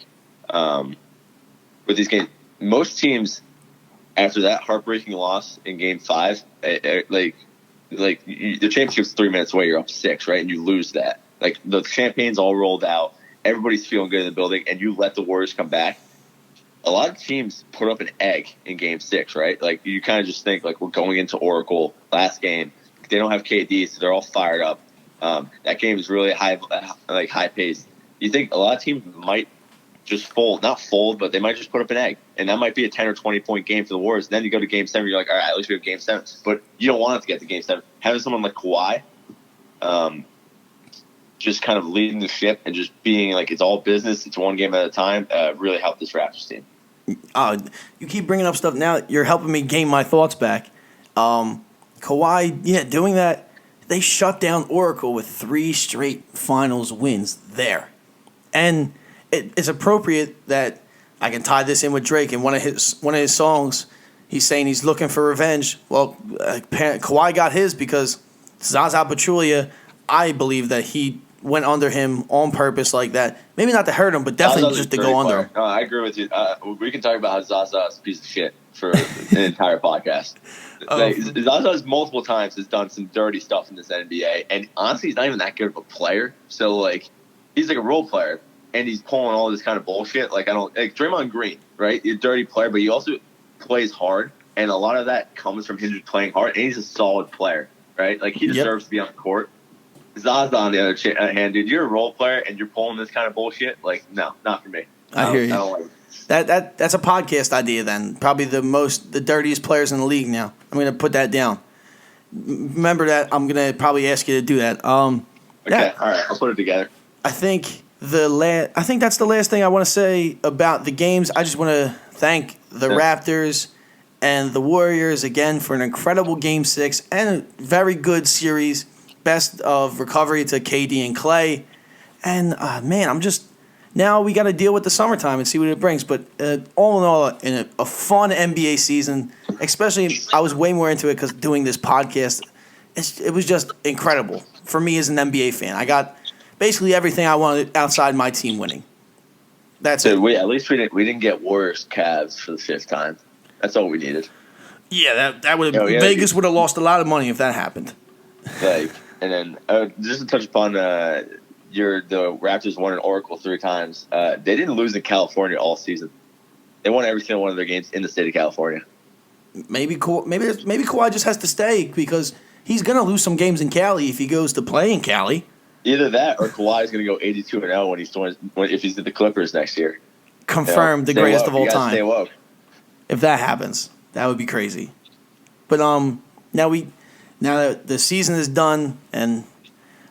C: with these games. Most teams, after that heartbreaking loss in Game 5, the championship's 3 minutes away, you're up 6, right? And you lose that. Like, the champagne's all rolled out, everybody's feeling good in the building, and you let the Warriors come back. A lot of teams put up an egg in Game 6, right? Like, you kind of just think, like, we're going into Oracle, last game. They don't have KD, so they're all fired up. That game is really high paced. You think a lot of teams might just not fold, but they might just put up an egg, and that might be a 10 or 20 point game for the Warriors. Then you go to Game 7, you're like, all right, at least we have Game 7, but you don't want it to get to Game 7. Having someone like Kawhi, just kind of leading the ship and just being like, it's all business, it's one game at a time, really helped this Raptors team.
B: You keep bringing up stuff now. You're helping me gain my thoughts back. Kawhi, doing that. They shut down Oracle with 3 straight finals wins there. And it's appropriate that I can tie this in with Drake. In one of his songs, he's saying he's looking for revenge. Well, Kawhi got his because Zaza Pachulia, I believe that he went under him on purpose like that. Maybe not to hurt him, but definitely
C: Zaza's
B: just to go under him.
C: No, I agree with you. We can talk about how Zaza is a piece of shit for an entire podcast. Zaza multiple times has done some dirty stuff in this NBA, and honestly, he's not even that good of a player. So, like, he's like a role player, and he's pulling all this kind of bullshit. Like, Draymond Green, right? He's a dirty player, but he also plays hard, and a lot of that comes from him just playing hard, and he's a solid player, right? Like, he deserves to be on the court. Zaza, on the other hand, dude, you're a role player, and you're pulling this kind of bullshit. Like, no, not for me.
B: I hear you.
C: I don't like it.
B: That's a podcast idea then. Probably the dirtiest players in the league now. I'm going to put that down. Remember that. I'm going to probably ask you to do that.
C: Okay, all right. I'll put it together.
B: I think that's the last thing I want to say about the games. I just want to thank the Raptors and the Warriors again for an incredible Game 6 and a very good series. Best of recovery to KD and Klay. And, man, now we got to deal with the summertime and see what it brings. But all in all, in a fun NBA season, especially I was way more into it because doing this podcast, it was just incredible for me as an NBA fan. I got basically everything I wanted outside my team winning. That's it.
C: At least we didn't get Warriors Cavs for the 5th time. That's all we needed.
B: Yeah, that would have Vegas would have lost a lot of money if that happened.
C: Like, and then just to touch upon the Raptors won in Oracle 3 times. They didn't lose in California all season. They won every single one of their games in the state of California.
B: Maybe Kawhi just has to stay because he's gonna lose some games in Cali if he goes to play in Cali.
C: Either that or Kawhi's gonna go 82-0 if he's at the Clippers next year.
B: Confirmed, the greatest of all time.
C: Stay woke.
B: If that happens, that would be crazy. But now that the season is done, and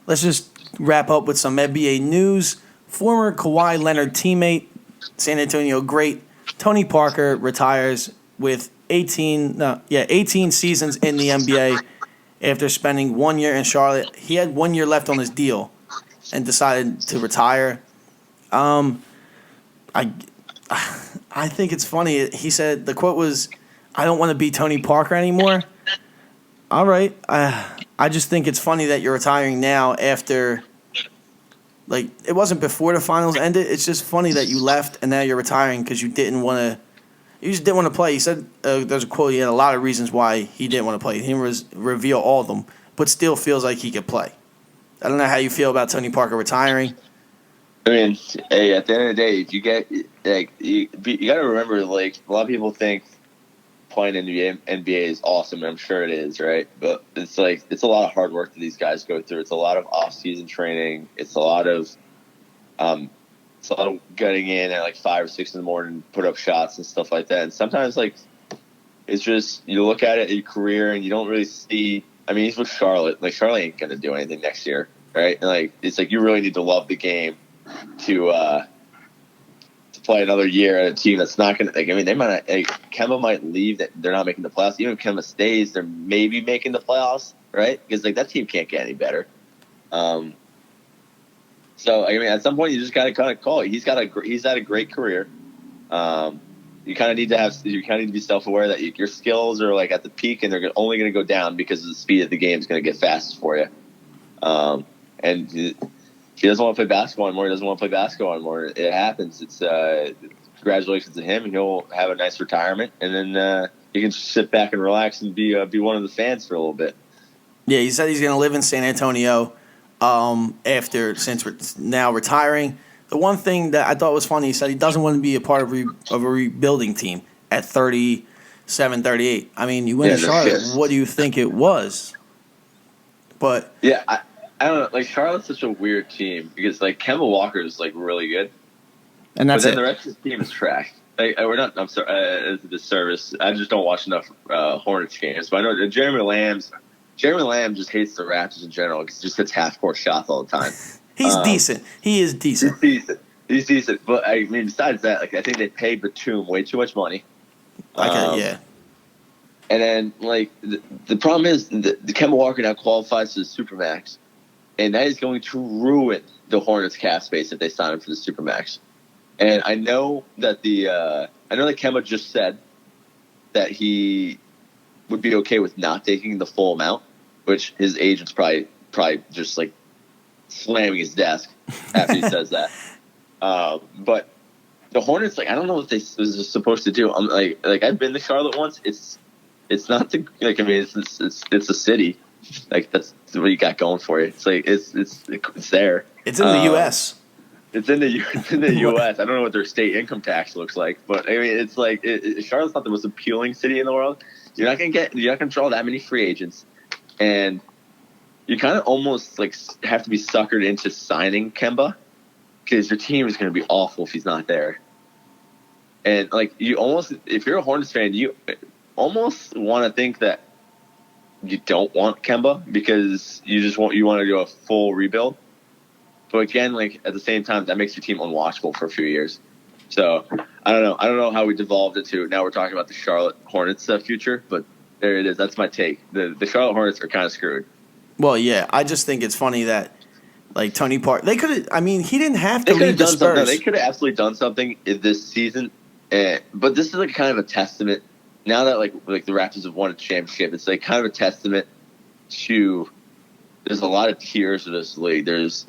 B: let's just wrap up with some NBA news. Former Kawhi Leonard teammate, San Antonio great, Tony Parker retires with 18 seasons in the NBA after spending 1 year in Charlotte. He had 1 year left on his deal and decided to retire. I think it's funny. He said, the quote was, "I don't want to be Tony Parker anymore." All right. I just think it's funny that you're retiring now after, like, it wasn't before the finals ended. It's just funny that you left and now you're retiring because you just didn't want to play. He said, there's a quote, he had a lot of reasons why he didn't want to play. He didn't reveal all of them, but still feels like he could play. I don't know how you feel about Tony Parker retiring.
C: I mean, hey, at the end of the day, if you get, like, you got to remember, like, a lot of people think playing in the NBA is awesome, and I'm sure it is, right? But it's like, it's a lot of hard work that these guys go through. It's a lot of off-season training. It's a lot of getting in at like 5 or 6 in the morning, put up shots and stuff like that. And sometimes, like, it's just, you look at it in your career and you don't really see. I mean, he's with Charlotte. Like, Charlotte ain't gonna do anything next year, right? And like, it's like you really need to love the game to play another year at a team that's not going to, like, I mean, they might not, like, Kemba might leave, that they're not making the playoffs. Even if Kemba stays, they're maybe making the playoffs, right? Because, like, that team can't get any better. So, I mean, at some point, you just got to kind of call it. He's had a great career. You kind of need to be self-aware that your skills are, like, at the peak, and they're only going to go down because of the speed of the game is going to get fast for you. And he doesn't want to play basketball anymore. He doesn't want to play basketball anymore. It happens. It's congratulations to him. He'll have a nice retirement, and then he can just sit back and relax and be one of the fans for a little bit.
B: Yeah, he said he's going to live in San Antonio since now retiring. The one thing that I thought was funny, he said he doesn't want to be a part of a rebuilding team at 37, 38. I mean, you went to Charlotte. What do you think it was? But
C: yeah, I don't know. Like, Charlotte's such a weird team because, like, Kemba Walker is, like, really good.
B: And that's
C: but then
B: it.
C: The rest of the team is trash. I'm sorry, it's a disservice. I just don't watch enough Hornets games. But I know that Jeremy Lamb just hates the Raptors in general because he just hits half-court shots all the time.
B: He's decent. He is decent.
C: He's decent. But, I mean, besides that, like, I think they paid Batum way too much money.
B: Yeah.
C: And then, like, the problem is the Kemba Walker now qualifies for the Supermax. And that is going to ruin the Hornets cap space if they sign him for the Supermax. And I know that Kemba just said that he would be okay with not taking the full amount, which his agent's probably just like slamming his desk after he says that. But the Hornets, like, I don't know what they was supposed to do. I'm like I've been to Charlotte once. It's not the, like, I mean, it's a city. Like, that's what you got going for you. It's like it's there.
B: It's in the U.S.
C: It's in the U.S. I don't know what their state income tax looks like, but I mean, it's like Charlotte's not the most appealing city in the world. You're not gonna draw that many free agents, and you kind of almost like have to be suckered into signing Kemba because your team is going to be awful if he's not there. And like, if you're a Hornets fan, you almost want to think that you don't want Kemba because you want to do a full rebuild. But again, like, at the same time, that makes your team unwatchable for a few years. So I don't know. I don't know how we devolved into now we're talking about the Charlotte Hornets future, but there it is. That's my take. The Charlotte Hornets are kind of screwed.
B: Well, yeah, I just think it's funny that, like, Tony Parker, they could have. I mean, he didn't have to leave the Spurs.
C: They could have absolutely done something this season, but this is like kind of a testament. Now that like the Raptors have won a championship, it's like kind of a testament to. There's a lot of tiers of this league. There's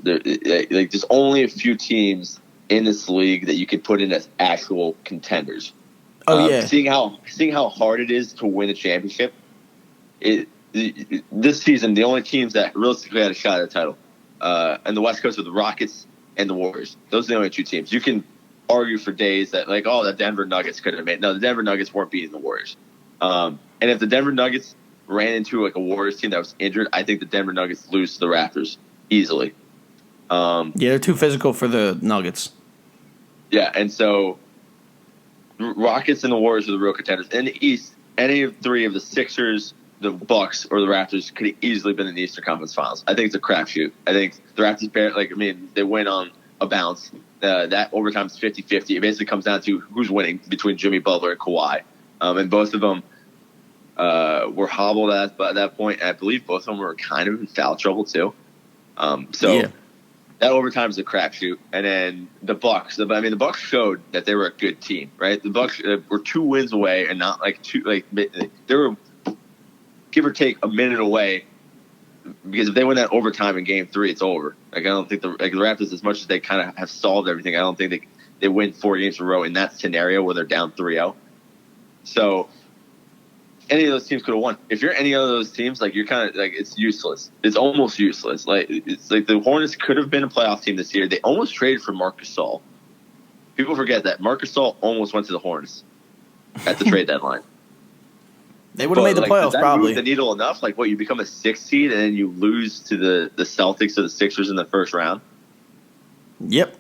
C: only a few teams in this league that you can put in as actual contenders.
B: Oh yeah.
C: Seeing how hard it is to win a championship, this season the only teams that realistically had a shot at the title, and the West Coast are the Rockets and the Warriors. Those are the only two teams. You can argue for days that like, oh, the Denver Nuggets could have made. No, the Denver Nuggets weren't beating the Warriors. And if the Denver Nuggets ran into like a Warriors team that was injured, I think the Denver Nuggets lose to the Raptors easily.
B: Yeah, they're too physical for the Nuggets.
C: Yeah, and so Rockets and the Warriors are the real contenders. In the East, any of three of the Sixers, the Bucks, or the Raptors could have easily been in the Eastern Conference Finals. I think it's a crapshoot. I think the Raptors, they win on a bounce. That overtime is 50-50. It basically comes down to who's winning between Jimmy Butler and Kawhi. And both of them were hobbled at that point. And I believe both of them were kind of in foul trouble too. That overtime is a crapshoot. And then the Bucks. The Bucks showed that they were a good team, right? The Bucks were 2 wins away, and not like two. Like they were give or take a minute away. Because if they win that overtime in Game 3, it's over. Like, I don't think the Raptors, as much as they kind of have solved everything, I don't think they win 4 games in a row in that scenario where they're down 3-0. So any of those teams could have won. If you're any of those teams, like, you're kind of like, it's useless. It's almost useless. Like, it's like the Hornets could have been a playoff team this year. They almost traded for Marc Gasol. People forget that Marc Gasol almost went to the Hornets at the trade deadline.
B: They would have made the playoffs, probably.
C: Move the needle enough? Like, what, you become a 6th seed and then you lose to the Celtics or the Sixers in the first round?
B: Yep.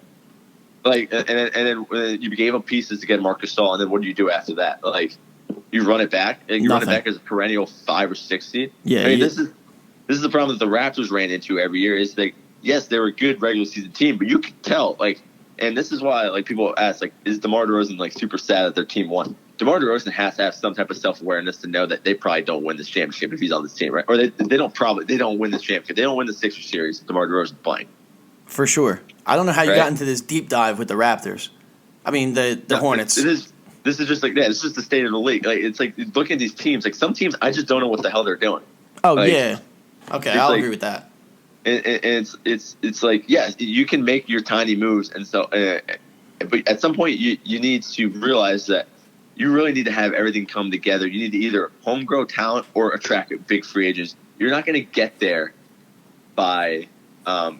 C: Like, and then you gave up pieces to get Marc Gasol, and then what do you do after that? Like, you run it back, and you
B: Nothing.
C: run it back as a perennial 5 or 6 seed.
B: Yeah.
C: I mean, this is the problem that the Raptors ran into every year. Is like, yes, they were a good regular season team, but you could tell, like, and this is why, like, people ask, like, is DeMar DeRozan like super sad that their team won? DeMar DeRozan has to have some type of self-awareness to know that they probably don't win this championship if he's on this team, right? Or they don't win this championship. They don't win the Sixers series if DeMar DeRozan's playing.
B: For sure. I don't know how you
C: Right?
B: got into this deep dive with the Raptors. I mean, the Hornets.
C: This is just like that. It's just the state of the league. Like, it's like, look at these teams. Like, some teams, I just don't know what the hell they're doing.
B: Oh,
C: like,
B: yeah. Okay,
C: it's
B: I'll
C: like-
B: agree with that.
C: And it's like, yes, you can make your tiny moves, and so, but at some point you need to realize that you really need to have everything come together. You need to either homegrown talent or attract big free agents. You're not going to get there by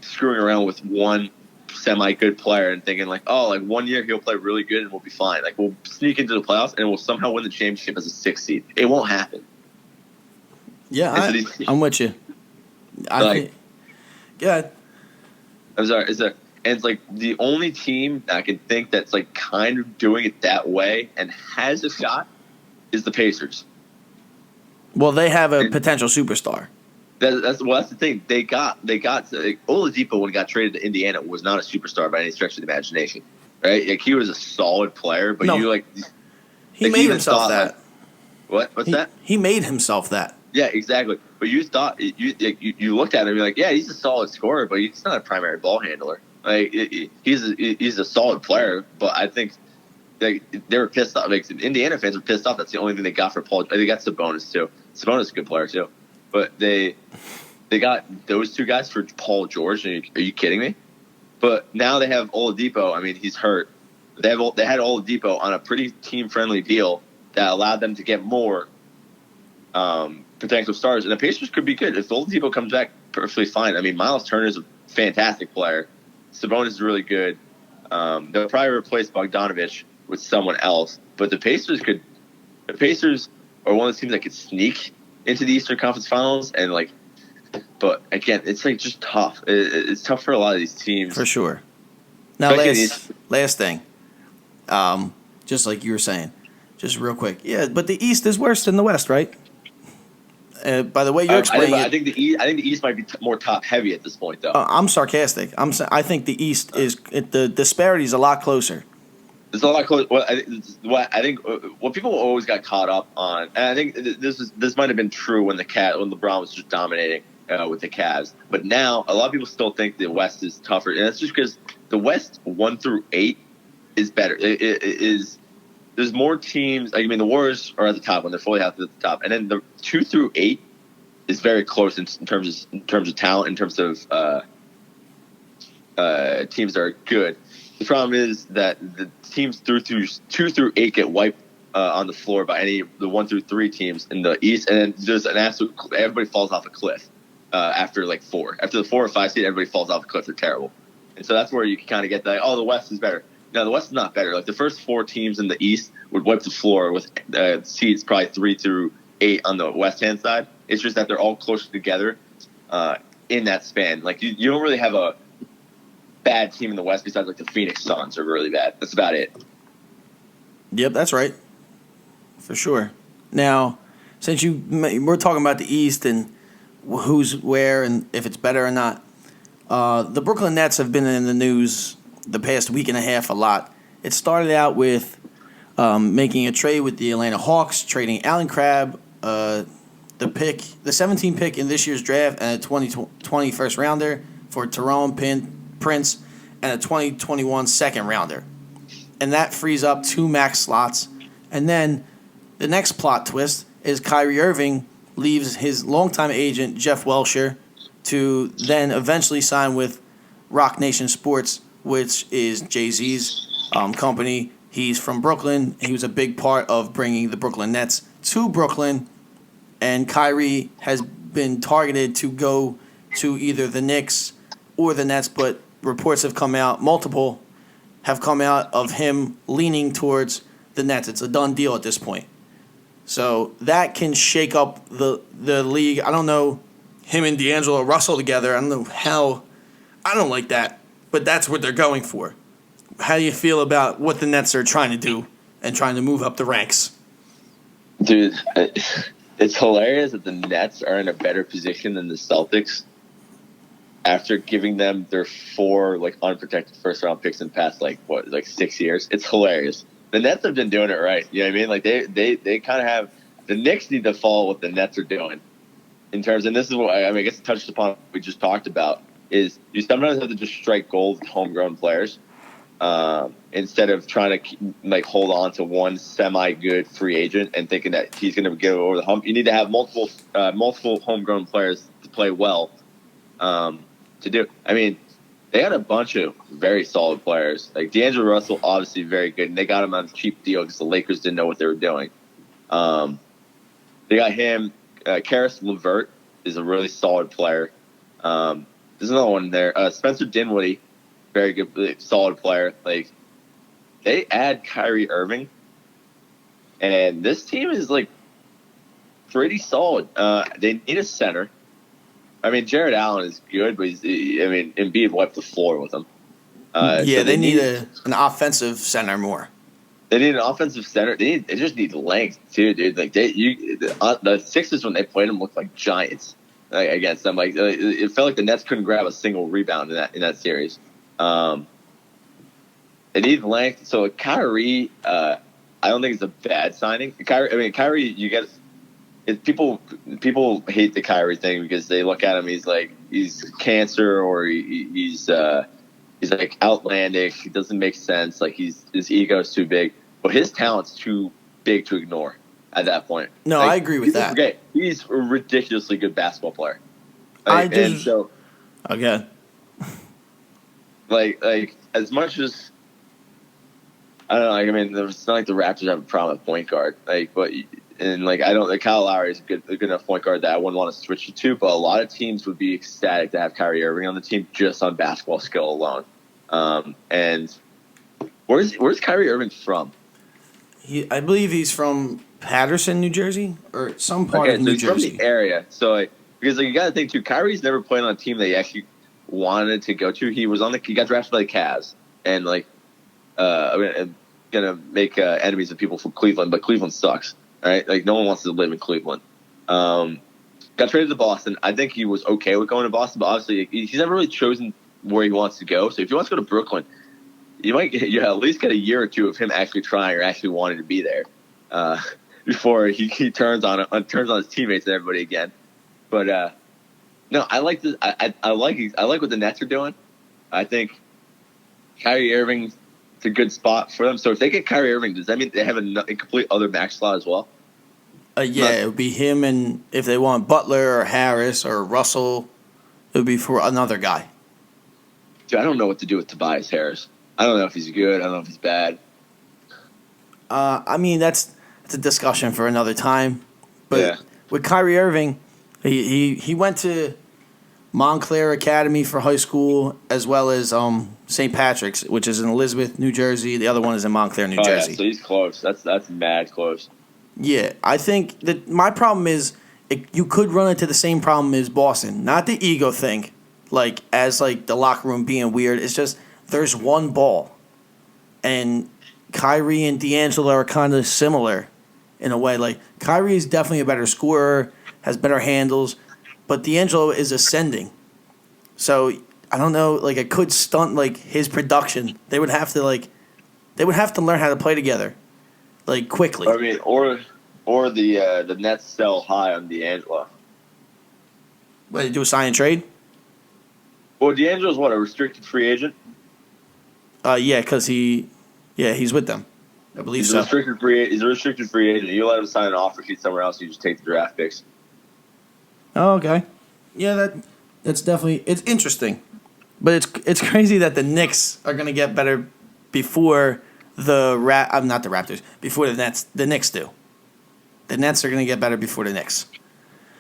C: screwing around with one semi-good player and thinking like, oh, like 1 year he'll play really good and we'll be fine. Like we'll sneak into the playoffs and we'll somehow win the championship as a 6th seed. It won't happen.
B: Yeah, I'm with you. Yeah.
C: I'm sorry. And it's like the only team I can think that's like kind of doing it that way and has a shot is the Pacers.
B: Well, they have a potential superstar.
C: That's the thing. They got Oladipo when he got traded to Indiana was not a superstar by any stretch of the imagination, right? Like he was a solid player, but
B: he made himself that.
C: What's that?
B: He made himself that.
C: Yeah, exactly. But you thought you looked at him and you're like, yeah, he's a solid scorer, but he's not a primary ball handler. Like he's a solid player, but I think they were pissed off. Like Indiana fans were pissed off. That's the only thing they got for Paul. They got Sabonis too. Sabonis is a good player too, but they got those two guys for Paul George. Are you kidding me? But now they have Oladipo. I mean, he's hurt. They had Oladipo on a pretty team friendly deal that allowed them to get more potential stars, and the Pacers could be good if Oladipo comes back perfectly fine. I mean, Miles Turner is a fantastic player. Sabonis is really good. They'll probably replace Bogdanovich with someone else, but the Pacers are one of the teams that could sneak into the Eastern Conference Finals, and like, but again, it's like just tough. It's tough for a lot of these teams
B: for sure. Now, last thing, just like you were saying, just real quick, yeah. But the East is worse than the West, right? By the way you're explaining
C: I think the East might be more top heavy at this point, though.
B: I'm sarcastic. I think the East is the disparity is a lot closer.
C: It's a lot closer. I think what people always got caught up on, and I think this might have been true when LeBron was just dominating with the Cavs, but now a lot of people still think the West is tougher, and that's just because the West 1 through 8 is better. It is. There's more teams. I mean, the Warriors are at the top when they're fully healthy at the top, and then the 2 through 8 is very close in terms of talent, in terms of teams that are good. The problem is that the teams 2 through 8 get wiped on the floor by the 1 through 3 teams in the East, and then there's an absolute everybody falls off a cliff after like 4. After the 4 or 5 seed, everybody falls off a cliff. They're terrible, and so that's where you can kind of get that. Oh, the West is better. No, the West is not better. Like the first 4 teams in the East would wipe the floor with seeds probably 3 through 8 on the West hand side. It's just that they're all closer together in that span. Like you don't really have a bad team in the West besides like the Phoenix Suns are really bad. That's about it.
B: Yep, that's right, for sure. Now, since we're talking about the East and who's where and if it's better or not, the Brooklyn Nets have been in the news the past week and a half a lot. It started out with making a trade with the Atlanta Hawks, trading Allen Crabbe, the 17 pick in this year's draft, and a 2020 first rounder for Taurean Prince, and a 2021 second rounder. And that frees up 2 max slots. And then the next plot twist is Kyrie Irving leaves his longtime agent, Jeff Welcher, to then eventually sign with Roc Nation Sports, which is Jay-Z's company. He's from Brooklyn. He was a big part of bringing the Brooklyn Nets to Brooklyn. And Kyrie has been targeted to go to either the Knicks or the Nets, but reports have come out, multiple have come out of him leaning towards the Nets. It's a done deal at this point. So that can shake up the league. I don't know him and D'Angelo Russell together. I don't know how. I don't like that. But that's what they're going for. How do you feel about what the Nets are trying to do and trying to move up the ranks?
C: Dude, it's hilarious that the Nets are in a better position than the Celtics after giving them their 4 like unprotected first-round picks in the past 6 years. It's hilarious. The Nets have been doing it right. You know what I mean? Like they kind of have – the Knicks need to follow what the Nets are doing in terms – and this is what I guess touched upon what we just talked about. Is you sometimes have to just strike gold with homegrown players instead of trying to hold on to one semi-good free agent and thinking that he's going to get over the hump. You need to have multiple homegrown players to play well. to do. I mean, they had a bunch of very solid players. Like D'Angelo Russell, obviously very good, and they got him on a cheap deal because the Lakers didn't know what they were doing. They got him. Karis LeVert is a really solid player. There's another one there. Spencer Dinwiddie, very good, solid player. Like, they add Kyrie Irving, and this team is like pretty solid. They need a center. I mean, Jared Allen is good, but Embiid wiped the floor with him.
B: So they need an offensive center more.
C: They need an offensive center. They just need length too, dude. Like the Sixers when they played them looked like giants against them. Like it felt like the Nets couldn't grab a single rebound in that series. They need length. So Kyrie, I don't think it's a bad signing. Kyrie, you get. People hate the Kyrie thing because they look at him. He's cancer, or he's like outlandish. He doesn't make sense. Like his ego's too big, but his talent's too big to ignore at that point.
B: No,
C: like,
B: I agree with that.
C: Forget, he's a ridiculously good basketball player.
B: Okay.
C: Like as much as I don't know. Like, I mean, it's not like the Raptors have a problem at point guard. Kyle Lowry is a good enough point guard that I wouldn't want to switch it to, but a lot of teams would be ecstatic to have Kyrie Irving on the team just on basketball skill alone. And where's Kyrie Irving from?
B: I believe he's from Patterson, New Jersey, or some part of New Jersey.
C: From the area. So because you got to think too, Kyrie's never played on a team that he actually wanted to go to. He got drafted by the Cavs, and I'm gonna make enemies of people from Cleveland, but Cleveland sucks. Right? Like, no one wants to live in Cleveland. Got traded to Boston. I think he was okay with going to Boston, but obviously he's never really chosen where he wants to go. So if he wants to go to Brooklyn, you at least get a year or two of him actually trying or actually wanting to be there before he turns on his teammates and everybody again. But no, I like this. I like what the Nets are doing. I think Kyrie Irving's a good spot for them. So if they get Kyrie Irving, does that mean they have a complete other max slot as well?
B: It would be him, and if they want Butler or Harris or Russell, it would be for another guy.
C: Dude, I don't know what to do with Tobias Harris. I don't know if he's good. I don't know if he's bad.
B: I mean, that's a discussion for another time. But
C: yeah.
B: With Kyrie Irving, he went to Montclair Academy for high school, as well as St. Patrick's, which is in Elizabeth, New Jersey. The other one is in Montclair, New Jersey.
C: Yeah, so he's close. That's mad close.
B: Yeah, I think that my problem is you could run into the same problem as Boston. Not the ego thing, as the locker room being weird. It's just there's one ball, and Kyrie and D'Angelo are kind of similar in a way. Like, Kyrie is definitely a better scorer, has better handles, but D'Angelo is ascending. So I don't know. It could stunt his production. They would have to learn how to play together. Quickly.
C: I mean, or the Nets sell high on D'Angelo.
B: What, they do a sign and trade?
C: Well, D'Angelo's a restricted free agent?
B: Yeah, because he's with them. I believe
C: He's
B: so.
C: He's a restricted free agent. You let him sign an offer sheet somewhere else, you just take the draft picks.
B: Oh, okay. Yeah, that's definitely it's interesting, but it's crazy that the Knicks are gonna get better before not the Raptors, before the Nets. The Knicks do. The Nets are gonna get better before the Knicks.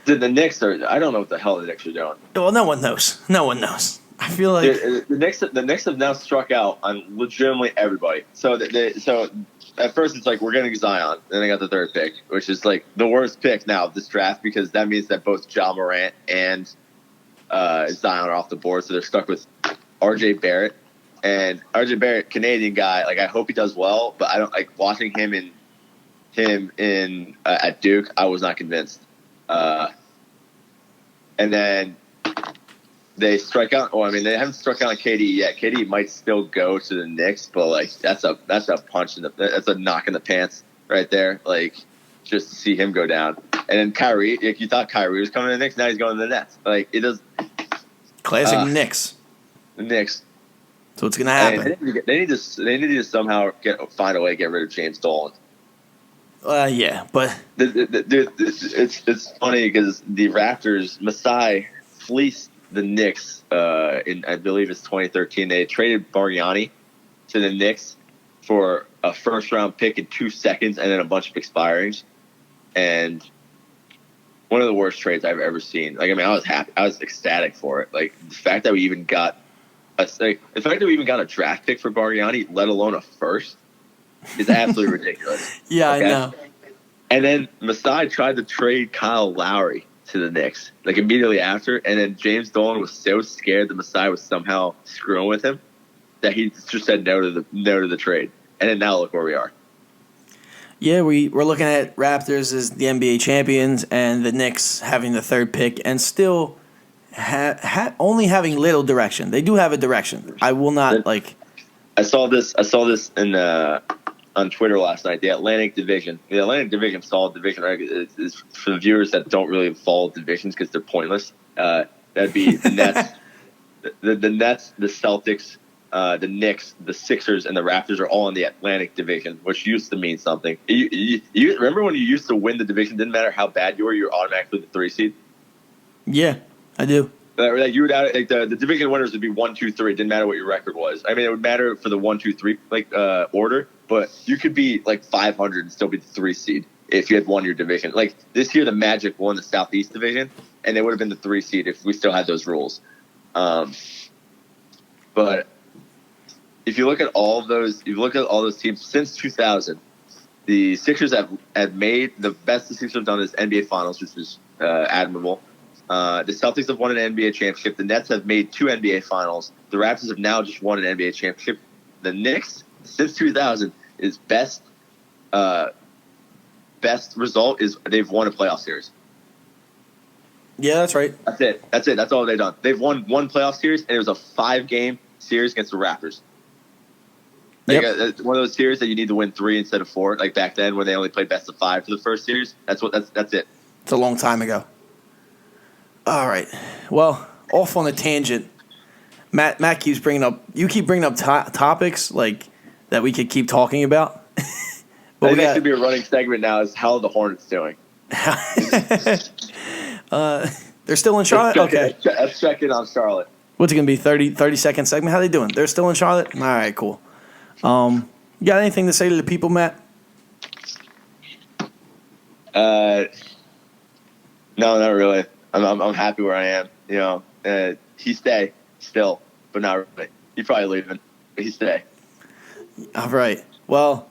C: The Knicks are. I don't know what the hell the Knicks are doing.
B: Well, no one knows. No one knows. I feel like
C: the Knicks have now struck out on legitimately everybody. So at first it's we're getting Zion, then they got the third pick, which is the worst pick now of this draft because that means that both Ja Morant and Zion are off the board, so they're stuck with R.J. Barrett. And R.J. Barrett, Canadian guy, I hope he does well, but I don't watching him at Duke. I was not convinced. And then they strike out. Well, I mean, they haven't struck out on KD yet. KD might still go to the Knicks, but that's a punch that's a knock in the pants right there. Just to see him go down. And then Kyrie, you thought Kyrie was coming to the Knicks, now he's going to the Nets. It does.
B: Classic Knicks.
C: The Knicks.
B: So what's gonna happen?
C: They need to somehow find a way to get rid of James Dolan.
B: Yeah, but
C: Dude, it's funny because the Raptors, Masai fleeced the Knicks in, I believe it's 2013. They traded Bargnani to the Knicks for a first-round pick in 2 seconds and then a bunch of expirings. And one of the worst trades I've ever seen. Like, I mean, I was happy. I was ecstatic for it. Like, the fact that we even got a draft pick for Bargnani, let alone a first, is absolutely ridiculous.
B: Yeah, okay? I know.
C: And then Masai tried to trade Kyle Lowry to the Knicks, like immediately after. And then James Dolan was so scared that Masai was somehow screwing with him that he just said no to the trade. And then now look where we are.
B: Yeah, we're looking at Raptors as the NBA champions and the Knicks having the third pick and still only having little direction. They do have a direction. I will not like.
C: I saw this in on Twitter last night. The Atlantic Division, solid division, right? It's for the viewers that don't really follow divisions because they're pointless. That'd be the Nets, the Nets, the Celtics, the Knicks, the Sixers, and the Raptors are all in the Atlantic Division, which used to mean something. You remember when you used to win the division? Didn't matter how bad you were, you're automatically the 3 seed.
B: Yeah, I do.
C: Like you would like the division winners would be 1, 2, 3. It didn't matter what your record was. I mean, it would matter for the 1, 2, 3 order, but you could be like 500 and still be the 3 seed if you had won your division. Like this year, the Magic won the Southeast Division, and they would have been the 3 seed if we still had those rules. But if you look at all those teams since 2000, the Sixers have made the best the Sixers have done is NBA Finals, which is admirable. The Celtics have won an NBA championship. The Nets have made 2 NBA Finals. The Raptors have now just won an NBA championship. The Knicks, since 2000, is best result is they've won a playoff series.
B: Yeah, that's right.
C: That's it. That's all they've done. They've won one playoff series, and it was a 5-game series against the Raptors. Like one of those series that you need to win 3 instead of 4, like back then when they only played best of 5 for the first series. That's it.
B: It's a long time ago. All right. Well, off on a tangent. Matt keeps bringing up. You keep bringing up topics like that we could keep talking about.
C: But I think that should be a running segment now. Is how are the Hornets doing?
B: They're still in Charlotte. Okay.
C: Let's check in on Charlotte.
B: What's it gonna be? 30-second segment. How they doing? They're still in Charlotte. All right. Cool. You got anything to say to the people, Matt?
C: No, not really. I'm happy where I am. You know, he stay still, but not really. He's probably leaving, but he stay.
B: All right. Well,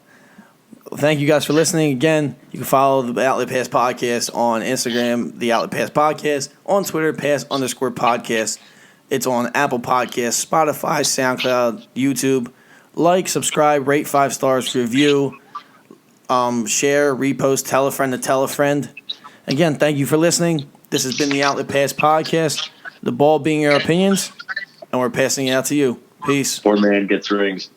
B: thank you guys for listening again. You can follow the Outlet Pass Podcast on Instagram, the Outlet Pass Podcast, on Twitter, pass_podcast. It's on Apple Podcasts, Spotify, SoundCloud, YouTube. Like, subscribe, rate 5 stars, review, share, repost, tell a friend to tell a friend. Again, thank you for listening. This has been the Outlet Pass Podcast. The ball being your opinions, and we're passing it out to you. Peace.
C: Poor man gets rings.